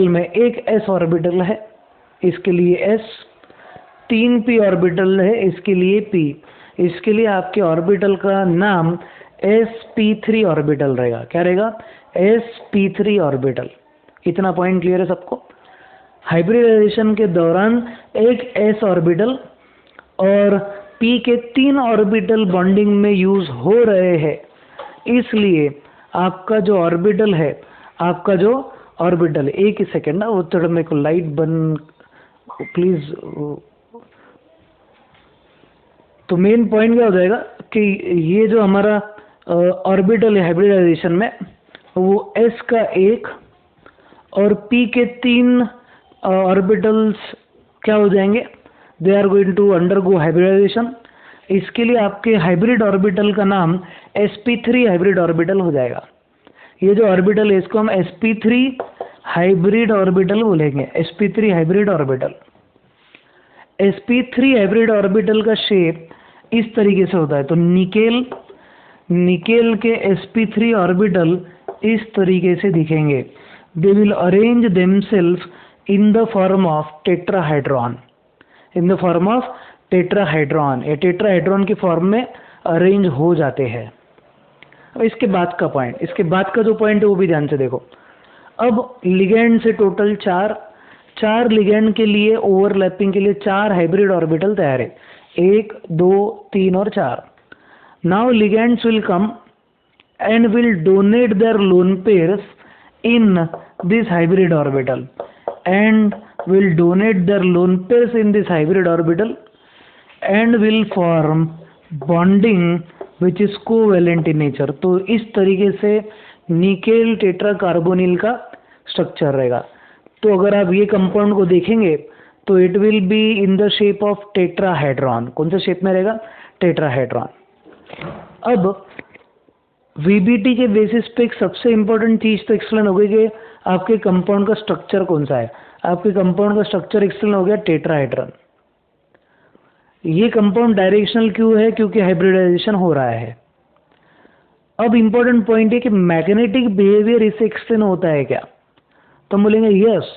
में एक s ऑर्बिटल है, इसके लिए s, 3 p ऑर्बिटल है, इसके लिए p। इसके लिए आपके ऑर्बिटल का नाम sp3 ऑर्बिटल रहेगा। क्या रहेगा? sp3 orbital. इतना पॉइंट क्लियर है सबको? हाइब्रिडाइजेशन के दौरान एक s ऑर्बिटल और p के 3 ऑर्बिटल बॉन्डिंग में यूज हो रहे हैं, इसलिए आपका जो ऑर्बिटल है, एक ही सेकेंड ना, वो थोड़ा मेरे को लाइट बंद प्लीज। तो मेन पॉइंट क्या हो जाएगा, कि ये जो हमारा ऑर्बिटल है हाइब्रिडाइजेशन में, वो s का एक और p के 3 ऑर्बिटल्स क्या हो जाएंगे, they are going to undergo hybridization. इसके लिए आपके हाइब्रिड ऑर्बिटल का नाम sp3 हाइब्रिड ऑर्बिटल हो जाएगा। ये जो ऑर्बिटल है इसको हम sp3 हाइब्रिड ऑर्बिटल बोलेंगे, sp3 hybrid orbital. sp3 hybrid orbital का शेप इस तरीके से होता है। तो निकेल के sp3 ऑर्बिटल इस तरीके से दिखेंगे। They will arrange themselves in the form of tetrahedron, in the form of tetrahedron. ये टेट्राहाइड्रॉन की फॉर्म में अरेंज हो जाते हैं। अब इसके बाद का पॉइंट, इसके बाद का जो पॉइंट है वो भी ध्यान से देखो। अब लिगेंड से टोटल चार लिगेंड के लिए ओवरलैपिंग के लिए 4 हाइब्रिड ऑर्बिटल तैयार है, 1 2 3 और 4। Now ligands will come and will donate there lone pairs in this hybrid orbital and will donate their lone pairs in this hybrid orbital and will form bonding which is covalent in nature। तो इस तरीके से nickel टेट्राकार्बोनिल का structure रहेगा। तो अगर आप ये कंपाउंड को देखेंगे तो it will be in the shape of tetrahedron. कौन सा शेप में रहेगा, टेट्राहाइड्रॉन। अब VBT के बेसिस पे एक सबसे इंपॉर्टेंट चीज तो एक्सप्लेन हो गई कि आपके कंपाउंड का स्ट्रक्चर कौन सा है। आपके कंपाउंड का स्ट्रक्चर एक्सप्लेन हो गया टेट्राहाइड्रॉन। ये कंपाउंड डायरेक्शनल क्यों है, क्योंकि हाइब्रिडाइजेशन हो रहा है। अब इंपॉर्टेंट पॉइंट है कि मैग्नेटिक बिहेवियर इससे एक्सप्लेन होता है क्या, तो हम बोलेंगे yes,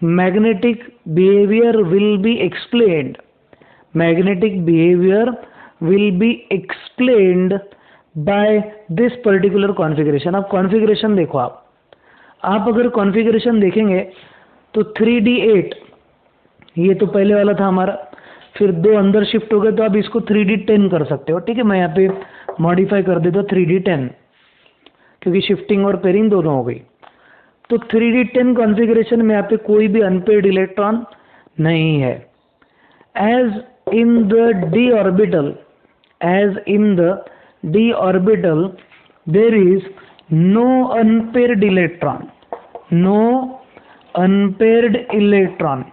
magnetic behaviour will be explained, magnetic behaviour will be explained by this particular configuration. अब कॉन्फ़िगरेशन देखो, आप अगर कॉन्फ़िगरेशन देखेंगे तो 3D8 ये तो पहले वाला था हमारा, फिर 2 अंदर शिफ्ट हो गए तो आप इसको 3D10 कर सकते हो। ठीक है, मैं यहाँ पे मॉडिफाई कर देता हूँ 3D10, क्योंकि शिफ्टिंग और पेयरिंग दोनों हो गई। तो 3D10 कॉन्फ़िगरेशन में यहाँ पे कोई भी अनपेयर्ड इलेक्ट्रॉन नहीं है। As in the d orbital, as in the d orbital there is no unpaired electron, no unpaired electron.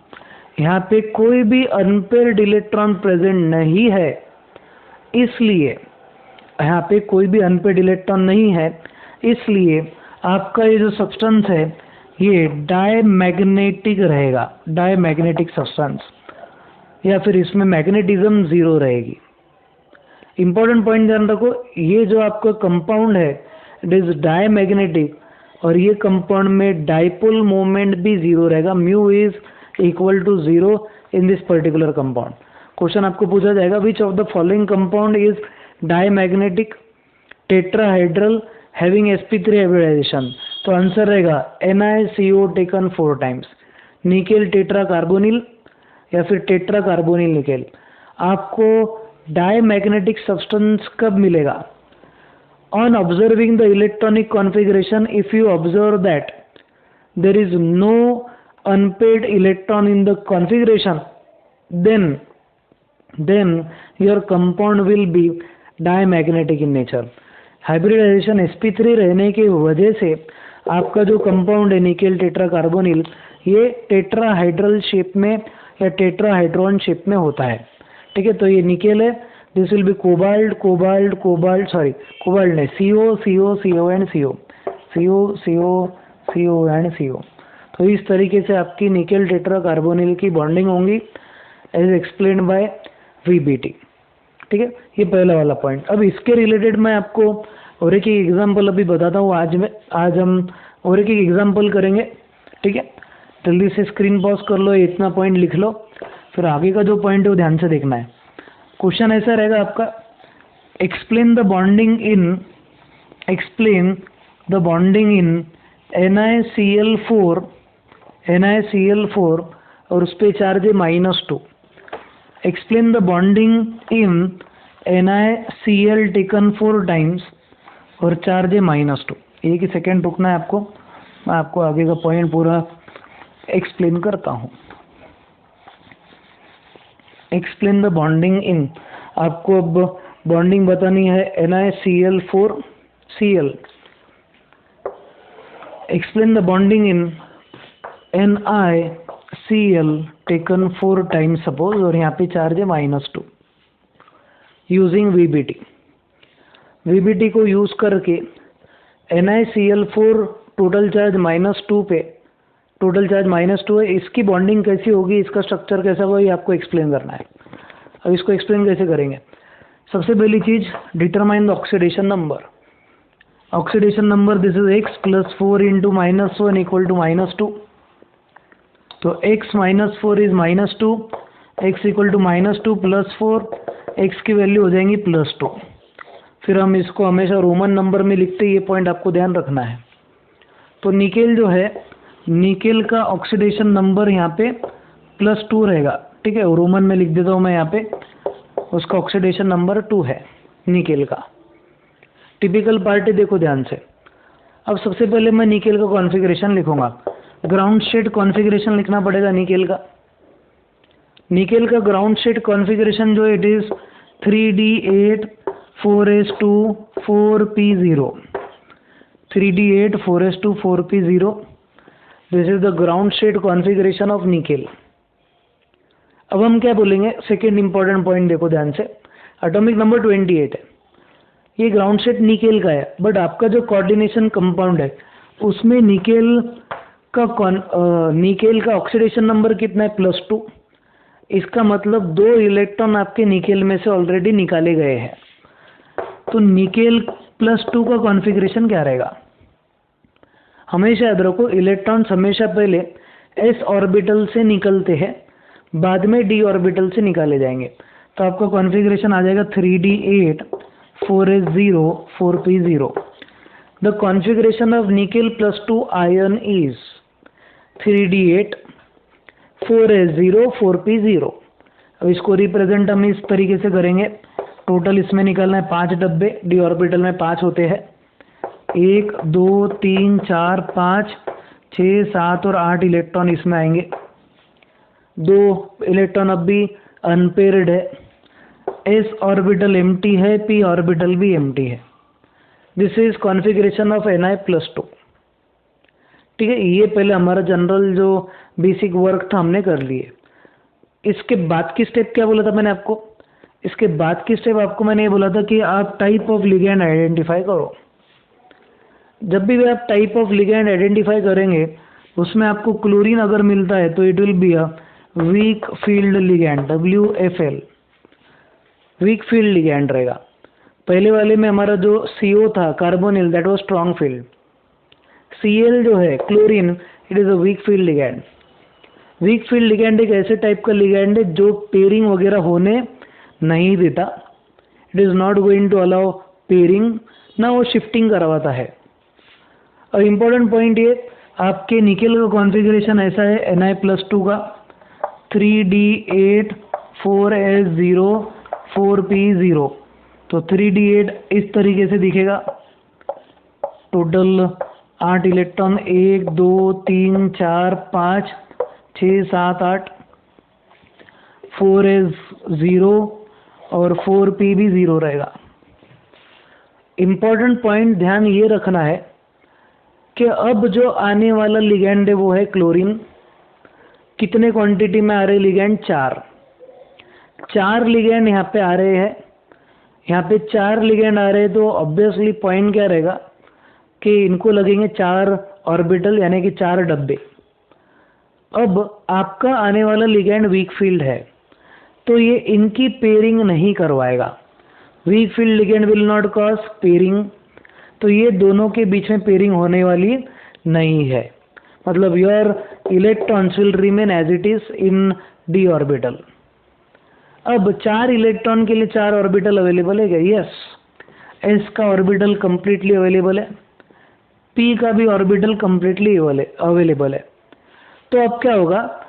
यहाँ पे कोई भी अनपेयर्ड इलेक्ट्रॉन प्रेजेंट नहीं है, इसलिए यहाँ पे कोई भी अनपेयर्ड इलेक्ट्रॉन नहीं है, इसलिए आपका ये जो सब्सटेंस है ये डायमैग्नेटिक रहेगा, डायमैग्नेटिक सब्सटेंस, या फिर इसमें मैग्नेटिज्म 0 रहेगी। इंपॉर्टेंट पॉइंट ध्यान रखो, ये जो आपका कंपाउंड है इट इज डायमैग्नेटिक, और ये कंपाउंड में डाइपोल मोमेंट भी 0 रहेगा। Mu is equal to 0 in this particular compound. Question आपको पूछा जाएगा which of the following compound is diamagnetic tetrahedral having sp3 hybridization, तो आंसर रहेगा NiCO taken 4 times, nickel tetracarbonyl या फिर टेट्राकार्बोनिल निकेल। आपको डायमैग्नेटिक सब्सटेंस कब मिलेगा? On observing the electronic configuration, if you observe that there is no unpaired electron in the configuration, then your compound will be diamagnetic in nature। Hybridization sp3 रहने की वजह से आपका जो compound है निकेल टेट्राकार्बोनिल, ये टेट्राहाइड्रल शेप में या टेट्राहाइड्रॉन शेप में होता है। ठीक है, तो ये निकेल है, दिस विल बी कोबाल्ट नहीं, CO and CO and CO। तो इस तरीके से आपकी निकेल टेट्राकार्बोनिल की बॉन्डिंग होंगी एज एक्सप्लेन्ड बाय VBT। ठीक है, ये पहला वाला पॉइंट। अब इसके रिलेटेड मैं आपको और एक एग्जाम्पल अभी बताता हूँ। आज हम और एक एग्जाम्पल करेंगे। ठीक है, जल्दी से स्क्रीन पॉज कर लो, इतना पॉइंट लिख लो, फिर आगे का जो पॉइंट है वो ध्यान से देखना है। क्वेश्चन ऐसा रहेगा आपका, explain the bonding in NiCl4 और उस पर चार्ज है -2। Explain the bonding in NiCl taken 4 times और चार्ज है -2। एक ही सेकेंड रुकना है आपको, मैं आपको आगे का पॉइंट पूरा एक्सप्लेन करता हूँ। एक्सप्लेन द बॉन्डिंग इन, आपको अब बॉन्डिंग बतानी है NiCl4Cl। Explain the bonding in NiCl taken 4 times suppose, और यहाँ पे चार्ज है -2 यूजिंग VBT। VBT को यूज करके NiCl4 टोटल चार्ज -2 पे, टोटल चार्ज -2 है, इसकी बॉन्डिंग कैसी होगी, इसका स्ट्रक्चर कैसा होगा, ये आपको एक्सप्लेन करना है। अब इसको एक्सप्लेन कैसे करेंगे? सबसे पहली चीज, determine the oxidation number. Oxidation number this is x + 4 × -1 = -2। तो x - 4 इज -2, x = -2 + 4, x की वैल्यू हो जाएंगी +2। फिर हम इसको हमेशा रोमन नंबर में लिखते हैं, ये पॉइंट आपको ध्यान रखना है। तो निकेल जो है, निकेल का ऑक्सीडेशन नंबर यहाँ पे +2 रहेगा, ठीक है, रोमन में लिख देता हूँ मैं यहाँ पे, उसका ऑक्सीडेशन नंबर 2 है निकेल का। टिपिकल पार्टी देखो ध्यान से। अब सबसे पहले मैं निकेल का कॉन्फ़िगरेशन लिखूंगा। ग्राउंड स्टेट कॉन्फ़िगरेशन लिखना पड़ेगा निकेल का। निकेल का ग्राउंड स्टेट कॉन्फ़िगरेशन जो it is 3d8 4s2 4p0, 3d8 4s2 4p0, this is the ground state configuration of nickel. अब हम क्या बोलेंगे, सेकेंड इंपॉर्टेंट पॉइंट देखो ध्यान से, एटॉमिक नंबर 28 है, ये ग्राउंड स्टेट निकेल का है, बट आपका जो कोऑर्डिनेशन कंपाउंड है उसमें निकेल का ऑक्सीडेशन नंबर कितना है, +2। इसका मतलब 2 इलेक्ट्रॉन आपके निकेल में से ऑलरेडी निकाले गए हैं। तो निकेल +2 का कॉन्फ़िगरेशन क्या रहेगा? हमेशा याद रखो, इलेक्ट्रॉन्स हमेशा पहले s ऑर्बिटल से निकलते हैं, बाद में d ऑर्बिटल से निकाले जाएंगे। तो आपका कॉन्फ़िगरेशन आ जाएगा 3d8 4s0 4p0। The configuration of nickel +2 ion is 3d8 4s0 4p0। अब इसको रिप्रेजेंट हम इस तरीके से करेंगे। टोटल इसमें निकलना है 5 डब्बे, d ऑर्बिटल में 5 होते हैं, 1 2 3 4 5 6 7 और 8 इलेक्ट्रॉन इसमें आएंगे। 2 इलेक्ट्रॉन अब भी अनपेयर्ड है, s ऑर्बिटल एम्प्टी है, p ऑर्बिटल भी एम्प्टी है। This is configuration of Ni+2। ठीक है, ये पहले हमारा जनरल जो बेसिक वर्क था हमने कर लिए। इसके बाद की स्टेप क्या बोला था मैंने आपको? इसके बाद की स्टेप आपको मैंने ये बोला था कि आप टाइप ऑफ लिगैंड आइडेंटिफाई करो। जब भी आप टाइप ऑफ लिगैंड आइडेंटिफाई करेंगे, उसमें आपको क्लोरीन अगर मिलता है तो it will be a week field ligand, WFL, week field ligand रहेगा। पहले वाले में हमारा जो CO था, carbonyl, that was strong field. Cl जो है chlorine, it is a week field ligand. Week field ligand एक ऐसे टाइप का लिगैंड है जो पेयरिंग वगैरह होने नहीं देता। It is not going to allow pairing, ना वो शिफ्टिंग करवाता है। और इम्पोर्टेंट पॉइंट ये, आपके निकेल का कॉन्फ़िगरेशन ऐसा है Ni+2 का 3d8 4s0 4p0। तो 3d8 इस तरीके से दिखेगा। टोटल 8 इलेक्ट्रॉन, 1 2 3 4 5 6 7 8, 4s0 और 4p भी 0 रहेगा। इम्पोर्टेंट पॉइंट ध्यान ये रखना है कि अब जो आने वाला लिगैंड है वो है क्लोरीन। कितने क्वांटिटी में आ रहे लिगैंड? 4 लिगैंड यहाँ पे आ रहे हैं। यहाँ पे 4 लिगैंड आ रहे हैं, तो ऑब्वियसली पॉइंट क्या रहेगा कि इनको लगेंगे 4 ऑर्बिटल, यानी कि 4 डब्बे। अब आपका आने वाला लिगैंड वीक फील्ड है, तो ये इनकी पेयरिंग नहीं करवाएगा। Week field ligand will not cause pairing, तो ये दोनों के बीच में पेयरिंग होने वाली नहीं है। मतलब your electrons will remain as it is in d orbital. अब 4 इलेक्ट्रॉन के लिए 4 ऑर्बिटल अवेलेबल है क्या? यस। s का ऑर्बिटल कंप्लीटली अवेलेबल है, p का भी ऑर्बिटल कंप्लीटली अवेलेबल है। तो अब क्या होगा,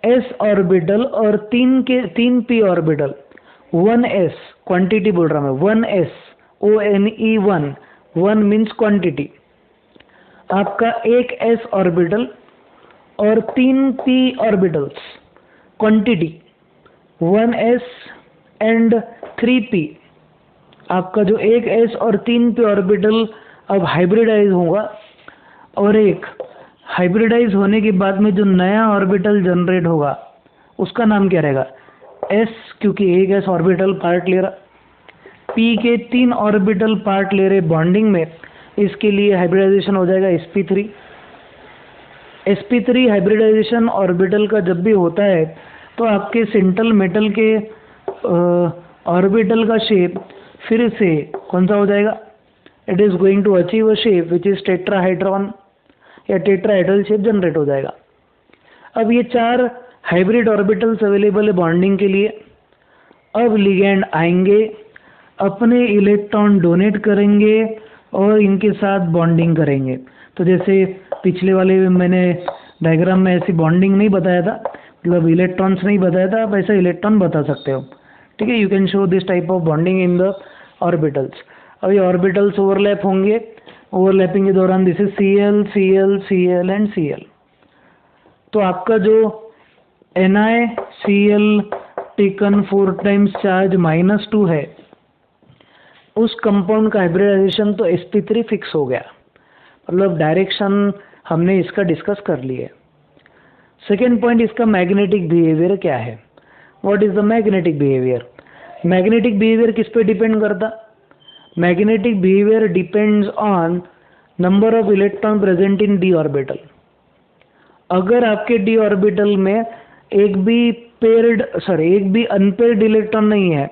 s ऑर्बिटल और 3 p ऑर्बिटल, 1s क्वांटिटी बोल रहा मैं, 1s ONE 1 मीन्स क्वांटिटी, आपका एक s ऑर्बिटल और 3 p orbitals quantity 1s and 3p, आपका जो एक s और 3 p ऑर्बिटल अब हाइब्रिडाइज होगा, और एक हाइब्रिडाइज होने के बाद में जो नया ऑर्बिटल जनरेट होगा उसका नाम क्या रहेगा? s, क्योंकि एक s ऑर्बिटल पार्ट ले रहा, p के 3 ऑर्बिटल पार्ट ले रहे बॉन्डिंग में, इसके लिए हाइब्रिडाइजेशन हो जाएगा sp3। sp3 हाइब्रिडाइजेशन ऑर्बिटल का जब भी होता है तो आपके सिंटल मेटल के ऑर्बिटल का शेप फिर से कौन सा हो जाएगा? It is going to achieve a shape which is tetrahedron या टेट्राहेड्रल शेप जनरेट हो जाएगा। अब ये 4 हाइब्रिड ऑर्बिटल्स अवेलेबल है बॉन्डिंग के लिए। अब लिगैंड आएंगे, अपने इलेक्ट्रॉन डोनेट करेंगे और इनके साथ बॉन्डिंग करेंगे। तो जैसे पिछले वाले मैंने डायग्राम में ऐसी बॉन्डिंग नहीं बताया था, मतलब इलेक्ट्रॉन्स नहीं बताया था, आप ऐसा इलेक्ट्रॉन बता सकते हो, ठीक है। You can show this type of bonding in the orbitals. अब ये ऑर्बिटल्स ओवरलैप होंगे, ओवरलैपिंग के दौरान this is Cl Cl Cl and Cl। तो आपका जो NiCl टेकन 4 टाइम्स चार्ज -2 है, उस कंपाउंड का हाइब्रिडाइजेशन तो sp3 फिक्स हो गया, मतलब डायरेक्शन हमने इसका डिस्कस कर लिया। सेकेंड पॉइंट, इसका मैग्नेटिक बिहेवियर क्या है? What is the magnetic behaviour? Magnetic behaviour किस पे डिपेंड करता? Magnetic behaviour depends on number of electron present in d orbital. अगर आपके d ऑर्बिटल में एक भी अनपेयर्ड इलेक्ट्रॉन नहीं है,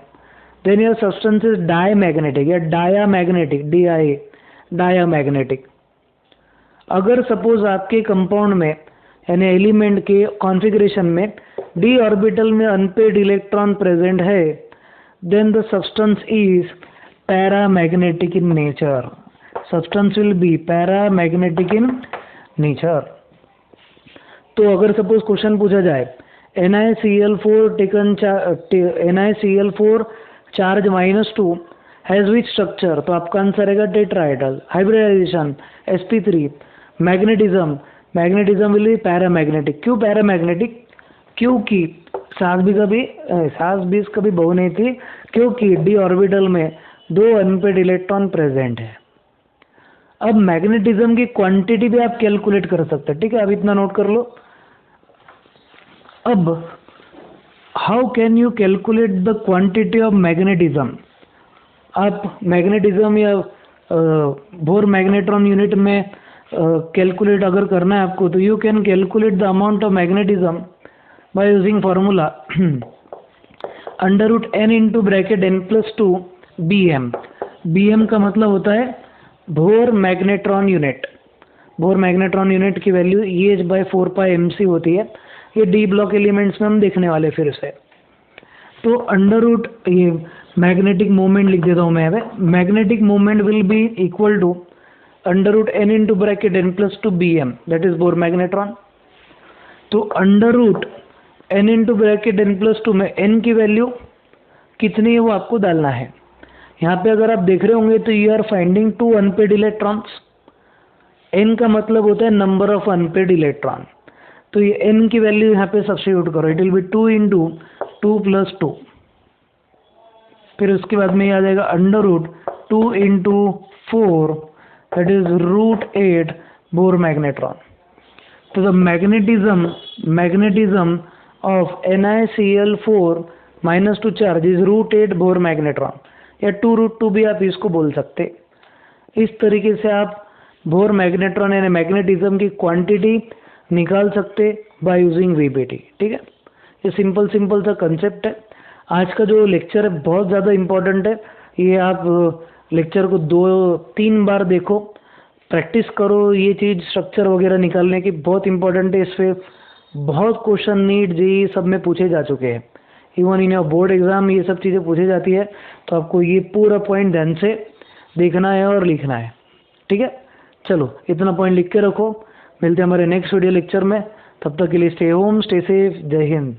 then your substance is diamagnetic या डायामैग्नेटिक, डायामैग्नेटिक। अगर सपोज आपके कंपाउंड में यानी एलिमेंट के कॉन्फ़िगरेशन में d ऑर्बिटल में अनपेयर्ड इलेक्ट्रॉन प्रेजेंट है, then the substance is paramagnetic in nature. Substance will be paramagnetic in nature. तो अगर सपोज क्वेश्चन पूछा जाए NiCl4 charge -2 has which structure, तो आपका आंसर रहेगा tetrahedral. Hybridization sp3। Magnetism will be paramagnetic. क्यों paramagnetic? क्योंकि सास बीस कभी बहू नहीं थी, क्योंकि d ऑर्बिटल में 2 अनपेयर्ड इलेक्ट्रॉन प्रेजेंट है। अब मैग्नेटिज्म की क्वांटिटी भी आप कैलकुलेट कर सकते हैं, ठीक है, अब इतना नोट कर लो। अब how can you calculate the quantity of magnetism? आप मैग्नेटिज्म या बोर मैग्नेट्रॉन यूनिट में कैलकुलेट अगर करना है आपको, तो you can calculate the amount of magnetism by using formula √n into bracket n+2 Bm। Bm का मतलब होता है bore magnetron unit. Bore magnetron unit की वैल्यू Eh/4πmc होती है। ये डी ब्लॉक एलिमेंट्स में हम देखने वाले फिर से। तो ये मैग्नेटिक मोमेंट लिख देता हूँ मैं। Magnetic moment will be equal to √n into bracket n+2 Bm, that is Bohr magnetron. तो √n इंटू ब्रैकेट n+2 में n की वैल्यू कितनी है वो आपको डालना है। यहाँ पे अगर आप देख रहे होंगे तो you are finding 2 unpaired electrons. n का मतलब होता है नंबर ऑफ अनपेयर्ड इलेक्ट्रॉन। तो ये n की वैल्यू यहाँ पे सब्स्टिट्यूट करो, इट विल बी 2 इंटू 2 + 2। फिर उसके बाद में ये आ जाएगा √2 into 4, that is √8 Bohr magnetron. तो the magnetism of NiCl4 -2 charge is √8 Bohr magnetron, या 2√2 भी आप इसको बोल सकते। इस तरीके से आप बोर मैग्नेट्रॉन यानी मैग्नेटिज्म की क्वांटिटी निकाल सकते बाय यूजिंग VBT, ठीक है। ये सिंपल सा कंसेप्ट है। आज का जो लेक्चर है बहुत ज़्यादा इम्पोर्टेंट है। ये आप लेक्चर को 2-3 बार देखो, प्रैक्टिस करो। ये चीज़ स्ट्रक्चर वगैरह निकालने की बहुत इंपॉर्टेंट है। इस पर बहुत क्वेश्चन नीट जेईई सब में पूछे जा चुके हैं। इवन इन बोर्ड एग्जाम ये सब चीज़ें पूछी जाती है। तो आपको ये पूरा पॉइंट ध्यान से देखना है और लिखना है, ठीक है। चलो इतना पॉइंट लिख के रखो। मिलते हैं हमारे नेक्स्ट वीडियो लेक्चर में। तब तक के लिए स्टे होम, स्टे सेफ। जय हिंद।